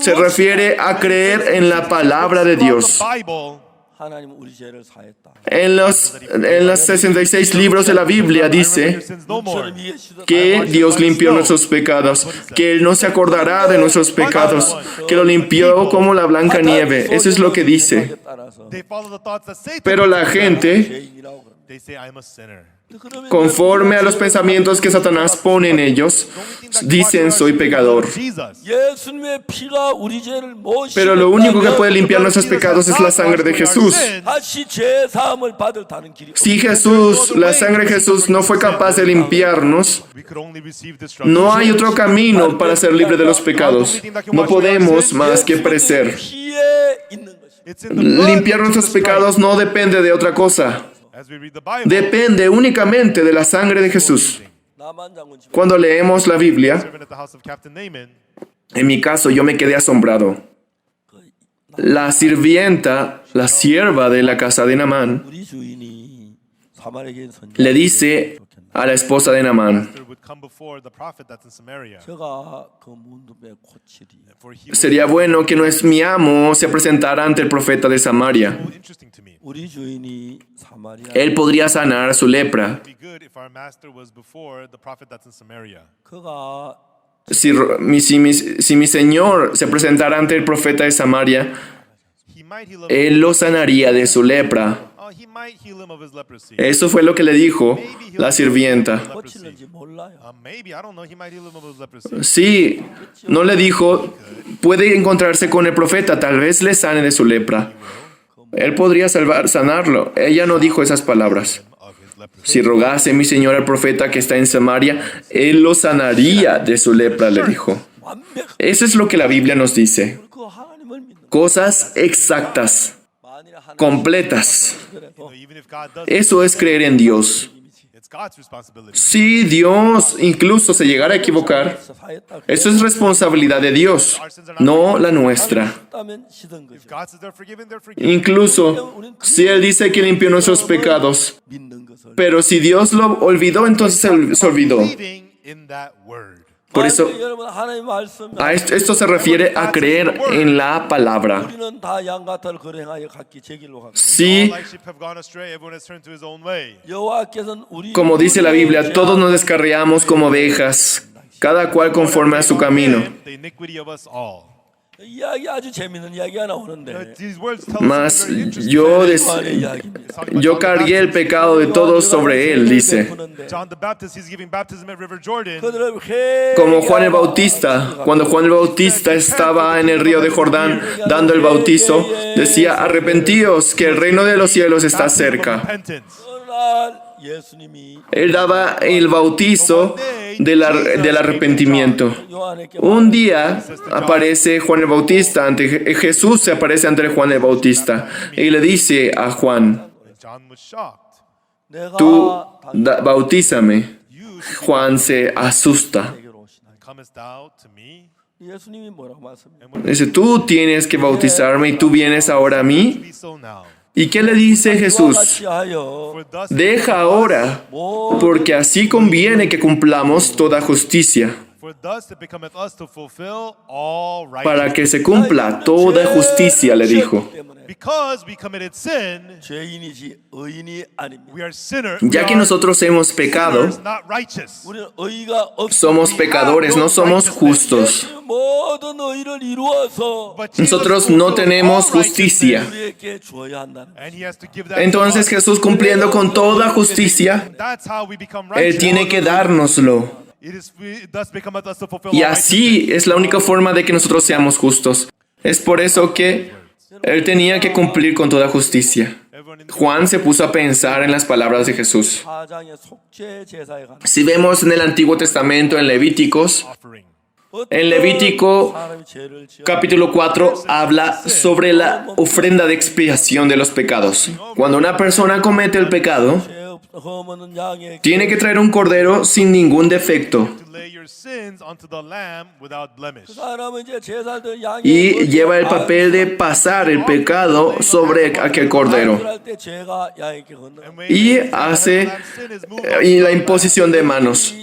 Se refiere a creer en la palabra de Dios. The Bible, 하나님 우리 죄를 사했다. En los 66 libros de la Biblia your dice sins no more. 처럼 이해 시도 que Dios limpió nuestros pecados, que Él no se acordará de nuestros pecados, que lo limpió como la blanca nieve. Eso es lo que dice. 따라서 They follow the thoughts that Satan Pero la gente, 죄인이라고 그럽니다. they say I'm a sinner. 그러면 conforme a los pensamientos que Satanás pone en ellos, dicen soy pecador. Jesus. 예수님의 피가 우리 죄를 Pero lo único que puede limpiar nuestros pecados es la sangre de Jesús. 다시 죄 사함을 받을 다른 길이 Si Jesús, la sangre de Jesús no fue capaz de limpiarnos, We could only receive no hay otro camino para ser libre de los pecados. No podemos más que perecer. 피에 있는 것입니다. It's in the blood Limpiar of nuestros Jesus Christ. pecados no depende de otra cosa. As we read the Bible, Depende únicamente de la sangre de Jesús. 나만 장군 집에 Cuando leemos la Biblia, servant at the house of Captain Naaman, en mi caso yo me quedé asombrado. La sirvienta, la sierva de la casa de Naamán, 우리 주인이 사마리아인 선지 le dice a la esposa de Naamán, there would come before the prophet that's in Samaria. 제가 그 문둥에 고치리 For he was sería bueno que mi amo se presentara ante el profeta de Samaria. so interesting to me. 우리 주인이 사마리아 Él podría sanar su lepra. It'd be good if our master was before the prophet that's in Samaria. 그가 Si mi señor se presentara ante el profeta de Samaria, He might heal him. él lo sanaría de su lepra. He might heal him of his leprosy. Eso fue lo que le dijo la sirvienta. 고치는지 몰라요. Maybe, I don't know. He might heal him of his leprosy. Sí, no le dijo, puede encontrarse con el profeta, tal vez le sane de su lepra. Él podría sanarlo. Ella no dijo esas palabras. Of his leprosy. Si rogase mi señor al profeta que está en Samaria, él lo sanaría de su lepra, le dijo. 완벽. Eso es lo que la Biblia nos dice. 그 하나님을 믿는 Cosas exactas, 만일 하나님 completas. 그래도 Even if God does, Eso es creer en Dios. it's God's responsibility. Si Dios incluso se llegara a equivocar, 사했다 eso es responsabilidad de Dios, no la nuestra. 그랬다면 시든 거죠. God says they're forgiven, they're forgiven. Incluso si Él dice que limpió nuestros pecados, 믿는 것을 pero si Dios lo olvidó, entonces se olvidó. Believing in that word. Por eso, 만일 여러분 하나님 말씀 esto se refiere a creer en la palabra. 우리는 다 양같을 거행하여 각기 제 길로 갔고 Sí, All like sheep have gone astray, everyone has turned to his own way. 여호와께서는 우리 como dice la Biblia, todos nos descarriamos como ovejas, cada cual conforme a su camino. The iniquity of us all. 이야기 아주 재밌는 이야기가 나오는데 These words tell us Mas something very interesting. yo cargué el pecado de todos sobre Él, dice. John the Baptist, he's giving baptism at River Jordan. Como Juan el Bautista, cuando Juan el Bautista estaba en el río de Jordán dando el bautizo, decía, arrepentíos, que el reino de los cielos está cerca. Repentance. 예수님이 Él daba el bautizo del arrepentimiento. Un día aparece Juan el Bautista, Jesús se aparece ante Juan el Bautista y le dice a Juan, And John was shocked. tú bautízame. Juan se asusta. Comest thou to me? 예수님이 뭐라고 말씀해요? Dice, tú tienes que bautizarme y tú vienes ahora a mí. Be so now. ¿Y qué le dice Jesús? 같이 하여 For thus Deja ahora, porque así conviene que cumplamos toda justicia, it becometh us to fulfill all para que righteousness. se cumpla toda justicia, le dijo. Because we committed sin, 죄인이지 의인이 아닙니다. we are sinners. Ya que nosotros hemos pecado, not righteous. 우리는 의가 없. somos pecadores, no somos justos. 모든 의를 이루어서 But Jesus Nosotros no fulfilled tenemos all righteousness. justicia. 우리에게 주어야 한다는. And he has to give that to Entonces us. Jesús, cumpliendo con toda justicia, That's how we become Él righteous. tiene que dárnoslo. Thus becometh us to fulfill Y all así es la única forma de que nosotros seamos justos. Es por eso que Él tenía que cumplir con toda justicia. Juan se puso a pensar en las palabras de Jesús. 4장의 속죄 제사에 관한 Si vemos en el Antiguo Testamento, en Levíticos, offering. en Levítico 사람이 죄를 지어 capítulo 4 habla sobre la ofrenda de expiación de los pecados. Cuando una persona comete el pecado, 죄 허물은 양의 tiene que traer un cordero sin ningún defecto To lay your sins onto the lamb without blemish. 사람은 이제 제사를 양의 y lleva el papel de pasar el pecado sobre aquel cordero 할때 죄가 양에게 건너. And when y the hace lamb's sin is moved y la imposición de manos.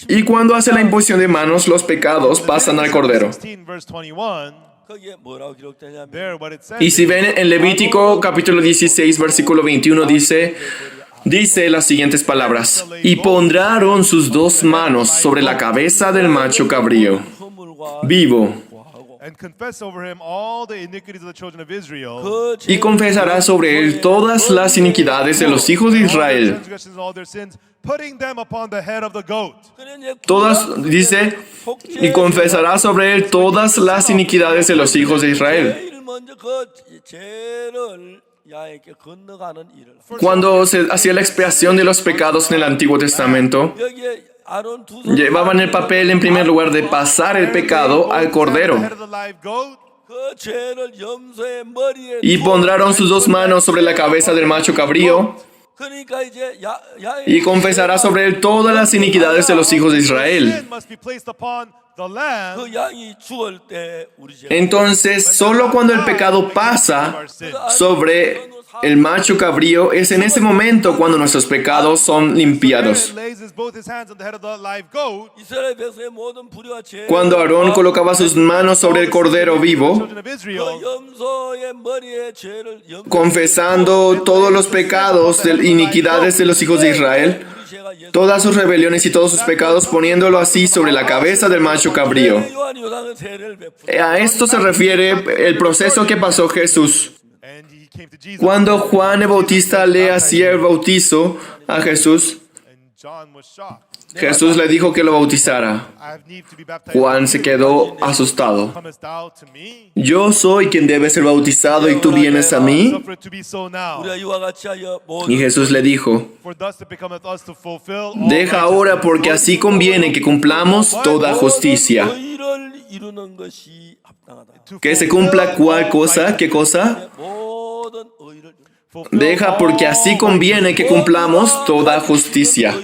Y cuando hace la imposición de manos, los pecados pasan al cordero. 16 verse 21, 거기에 뭐라고 기록되냐면 there what it says Y si ven en Levítico capítulo 16 versículo 21 dice las siguientes palabras: y pondrá Aarón sus dos manos sobre la cabeza del macho cabrío 허물과 vivo 고하고 and confess over him all the iniquities of the children of Israel. 그 y confesará sobre él todas las iniquidades de los hijos de All their Israel. transgressions and all their sins, putting them upon the head of the goat. Todas, dice, y confesará sobre él todas las iniquidades de los hijos de Israel. 제일 먼저 그 죄를 양에게 건너가는 일을 Cuando se hacía la expiación de los pecados en el Antiguo Testamento, 여기에 아론 두 손 llevaban el papel en primer lugar de pasar el pecado al The cordero. head of the live goat, 그 죄를 염소의 머리에 Y pondrán sus dos manos sobre la cabeza del macho cabrío 그러니까 이제 y confesará sobre él todas las iniquidades de los hijos de Israel. sin must be placed upon the lamb. 그 양이 죽을 때 우리 죄 Entonces, solo cuando el pecado pasa sobre el macho cabrío, es en ese momento cuando nuestros pecados son limpiados. Lays both his hands on the head of the live goat. 이스라엘 백성의 모든 불의와 죄 Cuando Aarón colocaba sus manos sobre el cordero vivo, Children of 그 Israel, 염소의 머리에 죄를 confesando todos los pecados de iniquidades de los hijos de Israel, todas sus rebeliones y todos sus pecados, poniéndolo así sobre la cabeza del macho cabrío. 요한 요단은 세례를 베풀어 A esto se refiere el proceso que pasó Jesús. and he came to Jesus. Cuando Juan el Bautista le hacía el bautizo a Jesús, And John was shocked. Jesús le dijo que lo bautizara. I have need to be baptized. Juan se quedó asustado. Comest thou to me? Yo soy quien debe ser bautizado y tú vienes a mí. Suffer it to be so now. 우리가 이와 같이 하여 Y 모든 Jesús le dijo, For thus it becometh us to fulfill all deja ahora porque así conviene que cumplamos toda justicia. 의를 이루는 것이 합당하다. Que se cumpla cuál cosa, qué cosa. 모든 의를 Deja porque así conviene que cumplamos toda justicia.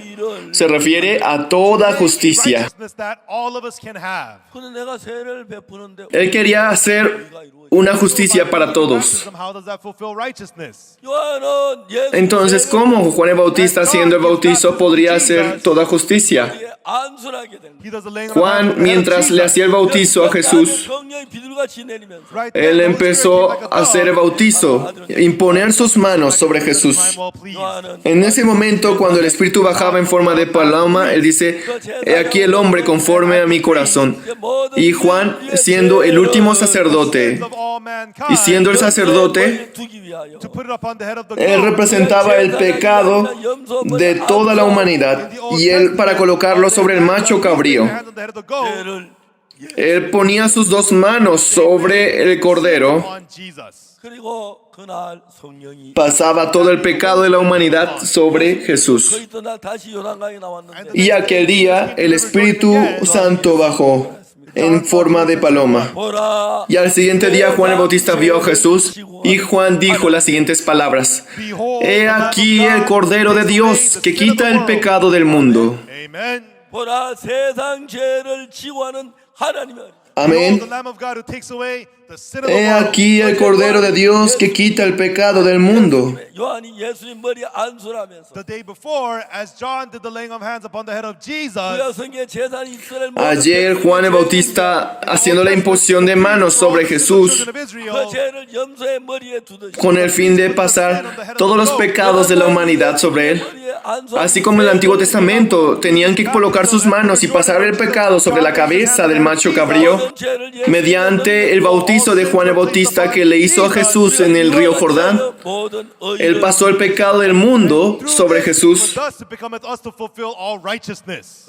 Se refiere a toda justicia. righteousness that all of us can have. 그는 내가 세례를 베푸는데 Él quería hacer una justicia para todos. Baptism, how does that fulfill righteousness? 요한은 예수 Entonces, ¿cómo Juan el Bautista haciendo el bautizo podría hacer toda justicia? 안수하게 됩니다. He does the laying on Juan, the hands of mientras le hacía el bautizo a Jesús, 성령이 비둘기같이 내리면서 Right él there, the Holy empezó Spirit came like a hacer el bautizo, imponer sus manos sobre Jesús. I'm well pleased. 요한은 En ese momento, cuando el Espíritu bajaba en forma de paloma, él dice, he aquí el hombre conforme a mi corazón. Y Juan, siendo el último sacerdote Of all mankind, y siendo el sacerdote, 두기 위하여 to put it upon the head of the él goat. representaba el pecado de toda la humanidad y él para colocarlo sobre el macho cabrío. Hands on the head of the goat 죄를 Él ponía sus dos manos sobre el cordero, upon Jesus. 그리고 그날 성령이 pasaba todo el pecado de la humanidad sobre Jesús. 그 있던 날 다시 요단강에 나왔는데 Y aquel día el Espíritu Santo bajó en forma de paloma. 보라 Y al siguiente día Juan el Bautista vio a Jesús y Juan dijo las siguientes palabras: He aquí el Cordero de Dios que quita el pecado del mundo. Amen. 보라 세상 죄를 지고하는 하나님의 어린 Amén. The Lamb of God who takes away the sin of the He world. aquí el Cordero de Dios que quita el pecado del mundo. 요한이 예수님 머리에 안수하면서 The day before, as John did the laying of hands upon the head of Jesus, 구약성의 제사는 이스라엘 모든 Ayer Juan el Bautista haciendo la imposición de manos sobre Jesús children of 그 Israel, 죄를 염소의 머리에 두듯이 con el fin de pasar todos los pecados de la humanidad sobre él. 머리에 안수 Así como en el Antiguo Testamento tenían que colocar sus manos y pasar el pecado sobre la cabeza del macho cabrío, mediante el bautizo de Juan el Bautista que le hizo a Jesús en el río Jordán, él pasó el pecado del mundo sobre Jesús. thus it becometh us to fulfill all righteousness.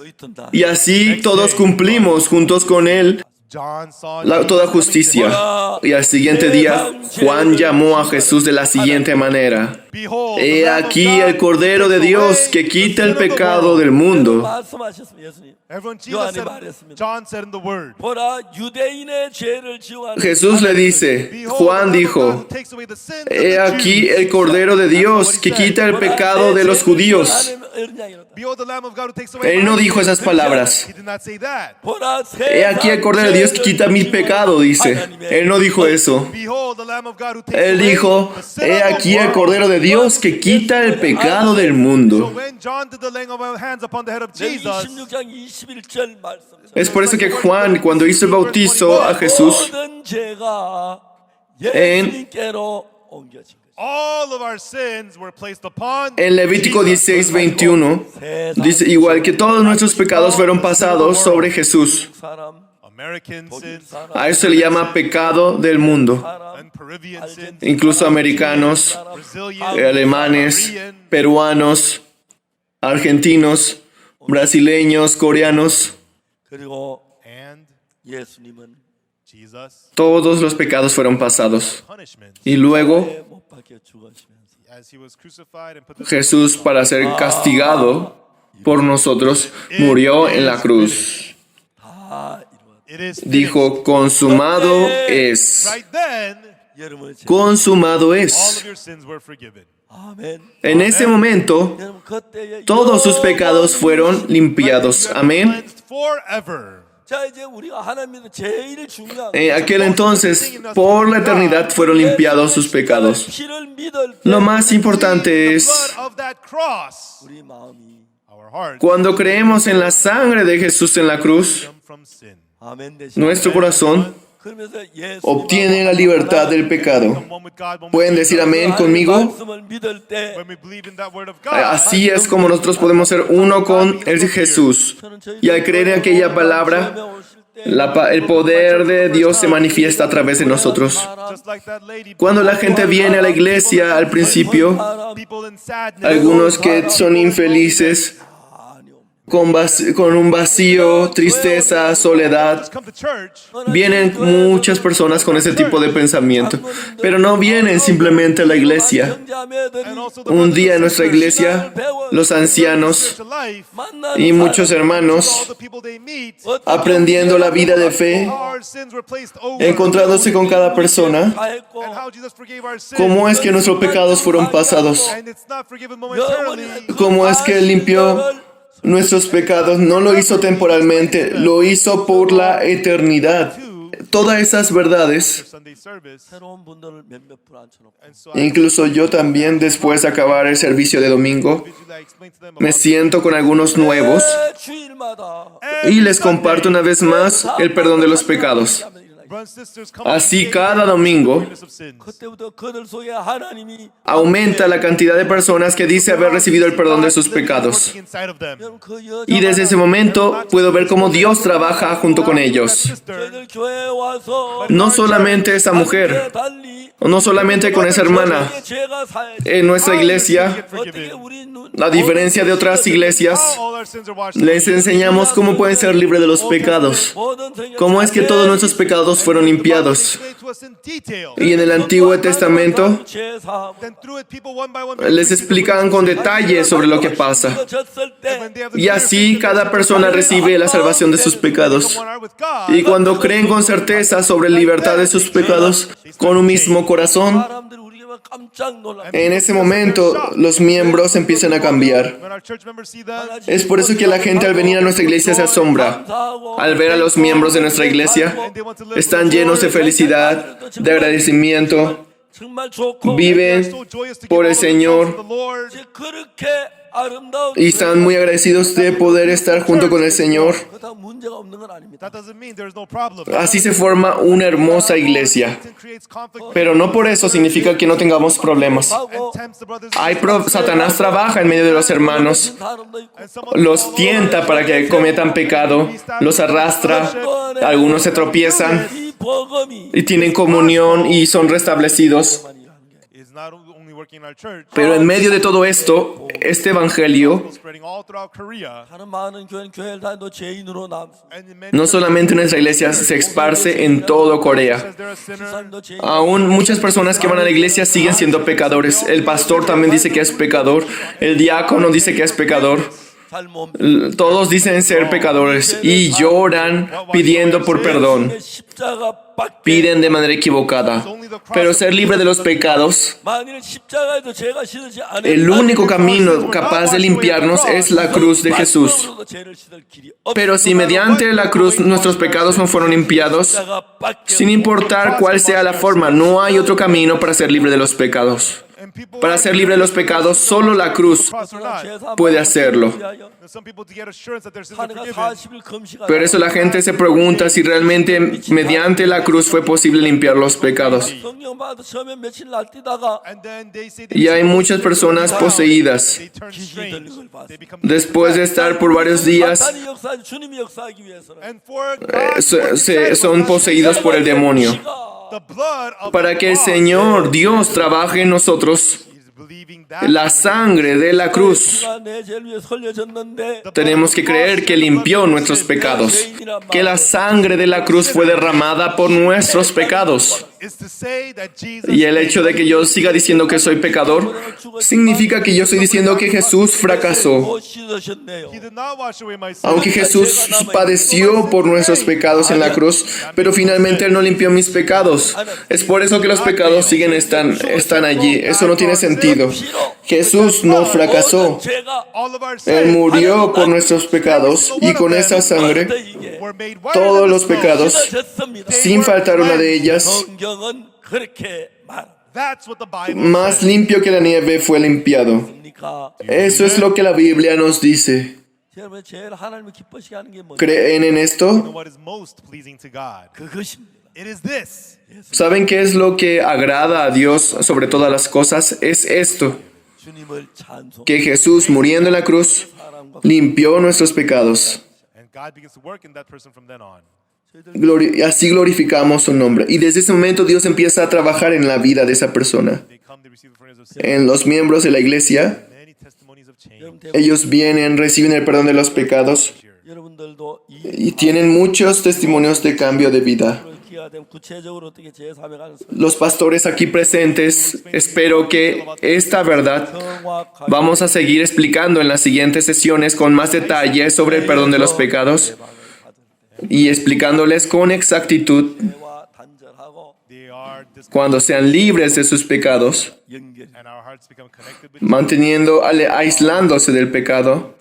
Y así todos cumplimos juntos con él John saw toda Jesus coming to justicia. him. Y al siguiente día, Juan llamó a Jesús de la siguiente manera: Behold, the He Lamb of aquí God el Cordero de takes Dios away que the quita sin el of the pecado world. del mundo. 말씀하셨습니다. 예수님. Everyone, Jesus 요한이 said, 말했습니다. John said in the word. 보라 유대인의 죄를 지워하는 Jesús le dice, Behold, Juan the Lamb of God dijo, who takes away the sins of He the aquí Jews. el Cordero de Dios que quita el pecado de los judíos. Behold, the Lamb of God who takes away Él no my dijo sins. esas palabras. He did not say that. He aquí el Cordero de Dios que quita mi pecado, dice. Él no dijo eso. Behold, the Lamb of God who takes Él away dijo, the sin He of the aquí el world. Cordero de Dios que quita el pecado del So mundo. when John did the laying of hands upon the head of Jesus, 26장 21절 말씀. Es por eso que Juan, cuando hizo el bautizo a Jesús, 모든 죄가 En- 예수님께로 옮겨진 것이죠. all of our sins were placed upon en Levítico Jesus. 16:21, dice, igual que todos nuestros pecados fueron pasados sobre Jesús. 사람, American sins A eso se le llama pecado del mundo. and Peruvian sins, Incluso americanos, Brazilian, alemanes, Korean, peruanos, argentinos, brasileños, coreanos, 그리고 and 예수님은 Jesus todos los pecados fueron pasados. punishment Y luego 못 박혀 죽으시면서 as he was crucified and put to Jesús, para ser castigado por nosotros, murió en la cruz. 다 이루었다. it is finished. Dijo, consumado es. Right then, 여러분의 죄. Consumado all es. of your sins were forgiven. 아멘. En ese momento, 여러분 그때에 todos sus pecados fueron limpiados. Amén. Cleansed forever. 자 이제 우리가 하나님의 제일 중요한 En aquel entonces, por la eternidad, fueron limpiados sus pecados. 피를 믿을 때 Lo más importante The es, blood of that cross, 우리 마음이 our hearts, cuando creemos en la sangre de Jesús en la cruz, freedom from sin. 아멘 되시. nuestro corazón 그러면서 예수 obtiene la libertad del pecado. Come one with God, one with ¿Pueden decir amén conmigo? 말씀을 믿을 때 when we believe in that word of God. Así es como nosotros podemos ser uno con el Jesús. Y al creer en aquella palabra, el poder de Dios se manifiesta a través de nosotros. Just like that lady, Cuando la gente viene a la iglesia al principio, people in sadness, algunos que son infelices, con un vacío, tristeza, soledad, come to church, vienen muchas personas con ese tipo de pensamiento, pero no vienen simplemente a la iglesia. and also the Un día en nuestra iglesia, los ancianos to life, y muchos all hermanos, the people they meet, aprendiendo la vida de fe, our sins were placed over. encontrándose con cada persona, And how Jesus forgave our sins. cómo es que nuestros pecados fueron pasados, And it's not forgiven momentarily. cómo es que Él limpió nuestros pecados, no lo hizo temporalmente, lo hizo por la eternidad. Todas esas verdades, Sunday service. 새로운 분들을 몇몇 분 앉혀놓고 And so incluso yo también después de acabar el servicio de domingo, I explained to them me siento con algunos nuevos 주일마다 y les comparto una vez más el perdón de los pecados. brothers and sisters come Así cada domingo forgiveness of sins. 그때부터 그들 속에 하나님이 aumenta la cantidad de personas que dice haber recibido el perdón de sus pecados. Working inside of them. 여러분 그 여자 Y desde ese momento puedo ver cómo Dios trabaja junto con ellos. Sister, 저희들 교회에 와서 No solamente esa mujer, 달리 o no solamente con esa hermana. 죄가 사해 En nuestra iglesia, 어떻게 우리 a diferencia de otras iglesias, all our sins are washed les enseñamos cómo pueden ser libres de los pecados. Cómo es que todos nuestros pecados fueron limpiados. away to us in detail. Y en el Antiguo Testamento Then through it, people one by one les explican con detalle sobre lo que pasa. when they have the Y así cada persona recibe la salvación de sus pecados. one are with God. Y cuando creen con certeza sobre la libertad de sus pecados, con un mismo corazón, 사람들이 우리가 깜짝 놀라. en ese momento los miembros empiezan a cambiar. When our church members see that, Es por eso que la gente al venir a nuestra iglesia se asombra. Al ver a los miembros de nuestra iglesia, están llenos de felicidad, de agradecimiento, 정말 좋고 viven so joyous to give por all el of the Señor thanks to the Lord. 그렇게 아름다운 y están muy agradecidos de poder estar junto con el Señor. 그렇다 문제가 없는 건 아닙니다. That doesn't mean there's no problem. Así se forma una hermosa iglesia. Satan creates conflict Pero no por eso significa que no tengamos problemas. and tempts the brothers. Satanás trabaja en medio de los hermanos, 사람도 있고 And some of los tienta para que cometan pecado, los arrastra, algunos se tropiezan 이 복음이 y tienen comunión y son restablecidos. is not only working in our church, Pero en medio de todo esto, este evangelio spreading all throughout Korea. 다른 많은 교회는 교회를 다녀도 죄인으로 남습니다. And in many no solamente en nuestra iglesia, se esparce en todo Corea. says they're a sinner. 집사님도 죄인. Aún muchas personas que van a la iglesia siguen siendo pecadores. El pastor también dice que es pecador. El diácono dice que es pecador. 삶 Todos dicen ser pecadores y lloran pidiendo por perdón. 십자가밖에 Piden de manera equivocada. Pero ser libre de los pecados, 만일 십자가에도 죄가 씻지 않으면 el único camino capaz de limpiarnos es la cruz de Jesús. Pero si mediante la cruz nuestros pecados no fueron limpiados, sin importar cuál sea la forma, no hay otro camino para ser libre de los pecados. And people Para ser libre de los pecados, solo la cruz cross or not. puede hacerlo. And some people to get assurance that their sins are 하나가 forgiven. 40일 금식하다가 Por eso la gente se pregunta si realmente mediante la cruz fue posible limpiar los pecados. 성령 받아 처음에 며칠 날뛰다가 And then they say they Y hay muchas personas poseídas. they turn strange. They become Después de estar por varios días, 사탄이 역사하지 주님이 역사하기 위해서는 and for God, son poseídos por el demonio. the blood of Para que el God Señor Dios trabaje en nosotros, is believing that la sangre de la cruz, 피가 내 죄를 위해 흘려졌는데 tenemos que creer que limpió nuestros pecados, que la sangre de la cruz fue derramada por nuestros pecados. is to say that Jesus Y el hecho de que yo siga diciendo que soy pecador, significa que yo estoy diciendo que Jesús fracasó. 못 씻으셨네요. He did not wash away my sins. Aunque Jesús padeció por nuestros pecados en la cruz, pero finalmente Él no limpió mis pecados. Es por eso que los pecados están allí. Eso no tiene sentido. Jesús no fracasó. 죄가 All of our Él sins murió por nuestros pecados y con esa sangre, were made whiter todos than los snow. pecados, 씻어졌습니다. sin faltar una de ellas, 성경은 그렇게 말합니다. That's what the Bible más limpio que la nieve fue limpiado. Eso es lo que la Biblia nos dice. 여러분 제일 하나님을 기뻐시게 하는 게 뭐죠? ¿Creen en esto? says. What is most pleasing to God? 그것입니다. It is this. ¿Saben qué es lo que agrada a Dios sobre todas las cosas? Es esto, 주님을 찬송. que Jesús muriendo en la cruz limpió nuestros pecados. And God begins to work in that person from then on. Así glorificamos su nombre. Y desde ese momento Dios empieza a trabajar en la vida de esa persona. They come, they receive the forgiveness of sin. En los miembros de la iglesia, Many testimonies of change. 여러분 대부분 ellos vienen, reciben el perdón de los pecados 여러분들도 이 y tienen muchos testimonios de cambio de vida. 기회가 되면 구체적으로 어떻게 제3에 가는 Los pastores aquí presentes, espero que esta verdad 성화가 vamos a seguir explicando en las siguientes sesiones con más detalle sobre el perdón de los pecados y explicándoles con exactitud 와 단절하고 They are dis- cuando sean libres de sus pecados, 연결. and our hearts become connected with aislándose del pecado.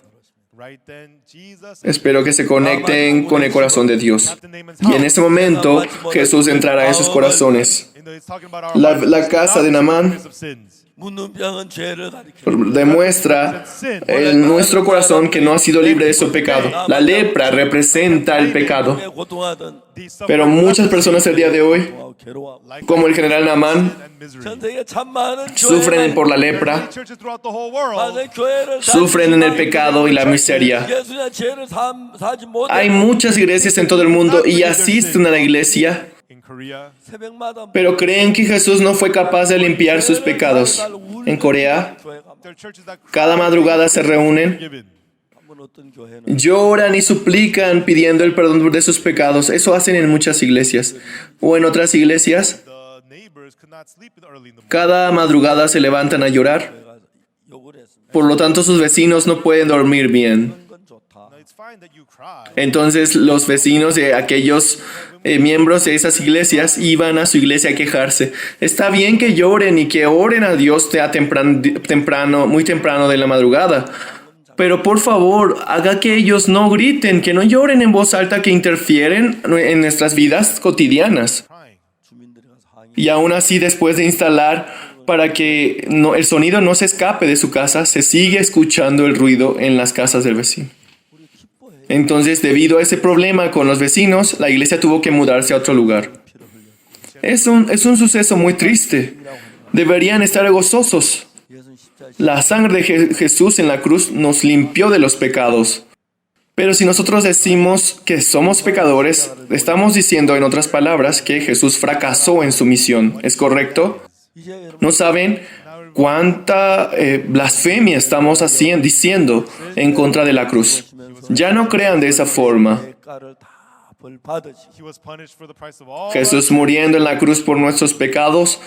right then Jesus Espero que se conecten con el corazón de Dios. Y en ese momento Jesús entrará en sus corazones. He's talking about our La hearts, casa de not the Naamán forgiveness of sins. 묻는 병은 죄를 가리켜. demuestra en nuestro corazón que no ha sido libre de su pecado. La lepra representa el pecado. 고통하던 These suffer Pero muchas personas el día de hoy, 괴로워. como el general Naamán, and misery. 전 세계 참 많은 sufren por la Many lepra, churches throughout the whole world 많은 교회를 sufren en el pecado y la miseria. 예수님의 죄를 사지 못해 Hay muchas iglesias en todo el mundo y asisten a la iglesia, in Korea. 새벽마다 pero creen que Jesús no fue capaz de limpiar sus pecados. En Corea, There are churches that cada madrugada se reúnen, forgiven. 한번 어떤 교회는 lloran y suplican pidiendo el perdón de sus pecados. Eso hacen en muchas iglesias. O en otras iglesias, The neighbors could not sleep early in the morning. cada madrugada se levantan a llorar. 욕을 했습니다. Por lo tanto, sus vecinos no pueden dormir bien. 건 좋다. It's fine that you cry. Entonces los vecinos de aquellos miembros de esas iglesias iban a su iglesia a quejarse. Está bien que lloren y que oren a Dios muy temprano de la madrugada. Pero por favor, haga que ellos no griten, que no lloren en voz alta, que interfieren en nuestras vidas cotidianas. Crying. 주민들이 가서 항의. Y aún así, después de instalar para que el sonido no se escape de su casa, se sigue escuchando el ruido en las casas del vecino. Entonces, debido a ese problema con los vecinos, la iglesia tuvo que mudarse a otro lugar. Es un suceso muy triste. Deberían estar gozosos. 예수님 십자가에 La sangre de Jesús en la cruz nos limpió de los pecados. Pero si nosotros decimos que somos pecadores, estamos diciendo en otras palabras que Jesús fracasó en su misión. ¿Es correcto? No saben cuánta blasfemia estamos diciendo en contra de la cruz. Ya no crean de esa forma. 대가를 다 벌받으시. He was punished for the price of all. Jesús muriendo en la cruz por nuestros pecados,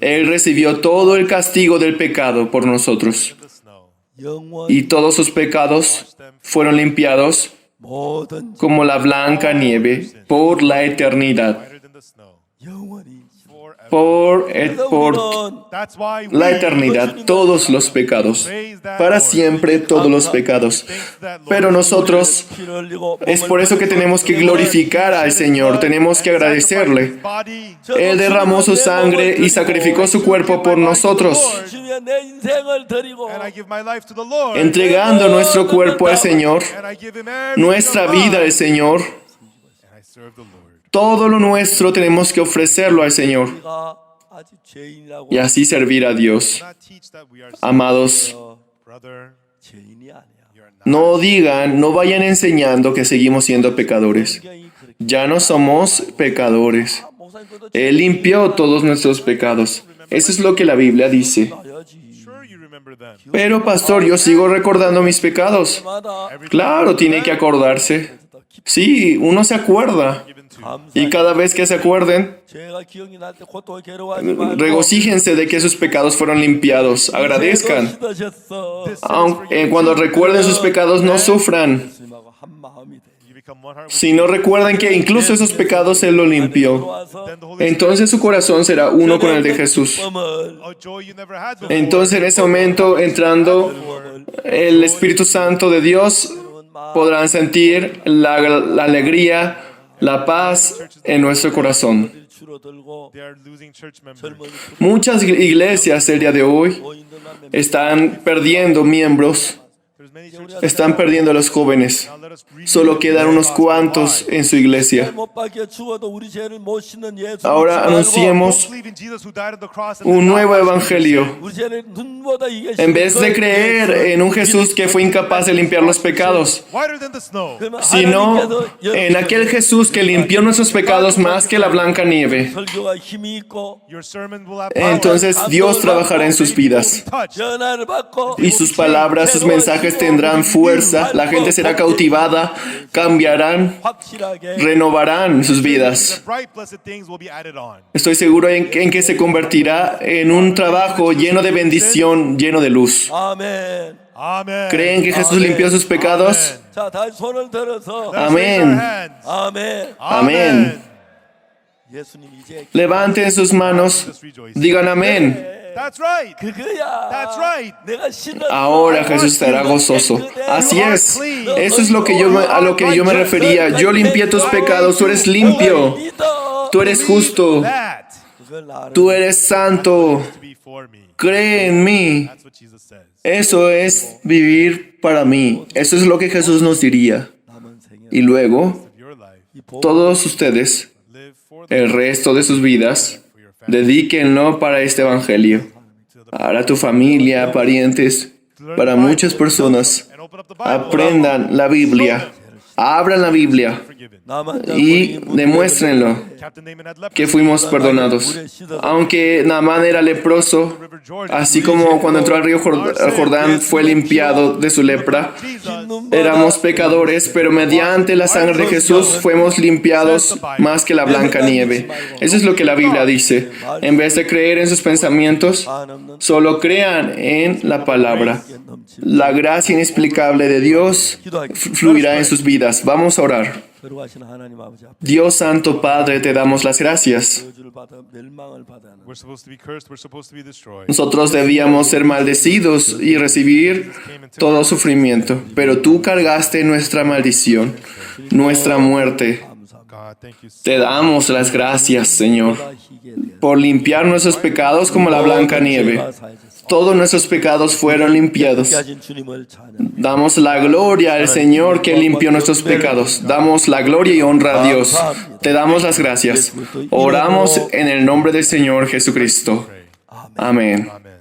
Él recibió todo el castigo del pecado por nosotros. The snow. 영원 Y todos sus pecados fueron limpiados 모든 como la blanca nieve por la eternidad. Whiter than the snow. 영원히. Forever. Por 우리는 That's why we la eternidad, todos los pecados. Para siempre todos los pecados. Pero nosotros, 피를 흘리고 es por eso que tenemos que glorificar al Señor, tenemos que agradecerle. body. Él derramó su sangre y sacrificó su cuerpo por nosotros, 주여 내 인생을 드리고 And I give my life to the Lord. entregando nuestro cuerpo al Señor, And I give him everything nuestra of vida mine. al Señor. And I serve the Lord. Todo lo nuestro tenemos que ofrecerlo al Señor 우리가 아직 죄인이라고 y así servir a Dios. Do not teach that we are Amados, brother. 죄인이 아니야. You're not. no digan, no vayan enseñando que seguimos siendo pecadores. 성경이 그렇게 Ya no somos pecadores. 목사님도 Él limpió todos nuestros pecados. Eso es lo que la Biblia dice. 해야지. Sure, you remember them. Pero pastor, yo sigo recordando mis pecados. 마다 Claro, tiene que acordarse. Sí, uno se acuerda. Given to 감사. Y cada vez que se acuerden, 죄가 기억이 날 때 고통을 괴로워하지 말고 regocíjense de que sus pecados fueron limpiados. Agradezcan. 씻으셨어. Cuando recuerden sus pecados, no sufran. 예수님하고 한 마음이 돼. you become one heart with Si no recuerdan que incluso esos pecados Él los limpió. 들어와서 then the Holy Entonces su corazón será uno con el de Jesús. 기쁨을 a joy you never had before. Entonces en ese momento, entrando el Espíritu Santo de Dios, podrán sentir la alegría, la paz en nuestro corazón. 줄어들고 They are losing church members. 젊은 Muchas iglesias el día de hoy 교인들만 몇 están perdiendo miembros, There's many churches. están perdiendo a los jóvenes. Now let us read. Solo quedan unos cuantos en su iglesia. 못 박혀 죽어도 우리 죄를 못 씻는 예수 Ahora 믿지 말고 anunciemos Believe in Jesus who died on the cross and un did not nuevo wash evangelio. 우리 죄를 눈보다 이게 En vez de creer en un Jesús que fue incapaz de limpiar los pecados, whiter than the snow. sino en aquel Jesús que limpió nuestros pecados más que la blanca nieve, 설교가 힘이 있고 Your sermon will have power. entonces Dios trabajará en sus vidas. Touch. 전화를 받고 Y sus palabras, sus mensajes tendrán fuerza, la gente será cautivada, cambiarán, 확실하게 renovarán sus vidas. The bright blessed things will be added on. Estoy seguro en que se convertirá en un trabajo lleno de bendición, lleno de luz. 아멘. Amen. ¿Creen que Jesús limpió sus pecados? 자, 다시 손을 들어서 Let's raise our Amén. hands. 아멘. Amén. 예수님 이제 Levanten sus manos, digan amén. That's right. 그거야. That's right. 내가 신은 Ahora Jesús estará gozoso. Así es. Eso es lo que a lo que yo me refería. Yo limpié tus pecados, tú eres limpio, tú eres justo, That 그걸 나를 tú eres santo. to be for me. Cree en mí. That's what Jesus says. Eso es vivir para mí. Eso es lo que Jesús nos diría. 남은 생에 Y luego, Your life. 이 복 todos ustedes, Live for the el resto de sus vidas, dedíquenlo para este evangelio. Para tu familia, parientes, para muchas personas. and open up the Bible. Aprendan la Biblia. Abran la Biblia Forgiven. 나만 y demuéstrenlo Captain Naaman had leprosy. que fuimos perdonados. Aunque Naamán era leproso, River Jordan. así como cuando entró al río Jordán fue limpiado de su lepra, éramos pecadores, pero mediante la sangre de Jesús fuimos limpiados más que la blanca nieve. Eso es lo que la Biblia dice. En vez de creer en sus pensamientos, solo crean en la palabra. La gracia inexplicable de Dios fluirá en sus vidas. Vamos a orar. 거룩하신 하나님 아버지 앞에 Dios Santo Padre, te damos las gracias. 저주를 받아 멸망을 받아는 We're supposed to be cursed. We're supposed to be destroyed. Nosotros debíamos ser maldecidos y recibir todo sufrimiento, pero tú cargaste nuestra maldición, nuestra muerte. God, thank you so Te damos las gracias, Señor, 희게 되어 por limpiar nuestros pecados como la blanca nieve. Todos nuestros pecados fueron limpiados. 하신 주님을 찬양 Damos la gloria al Señor que limpió nuestros pecados. Damos la gloria y honra a Dios. Te damos las gracias. Oramos en el nombre del Señor Jesucristo. Amén. Amen.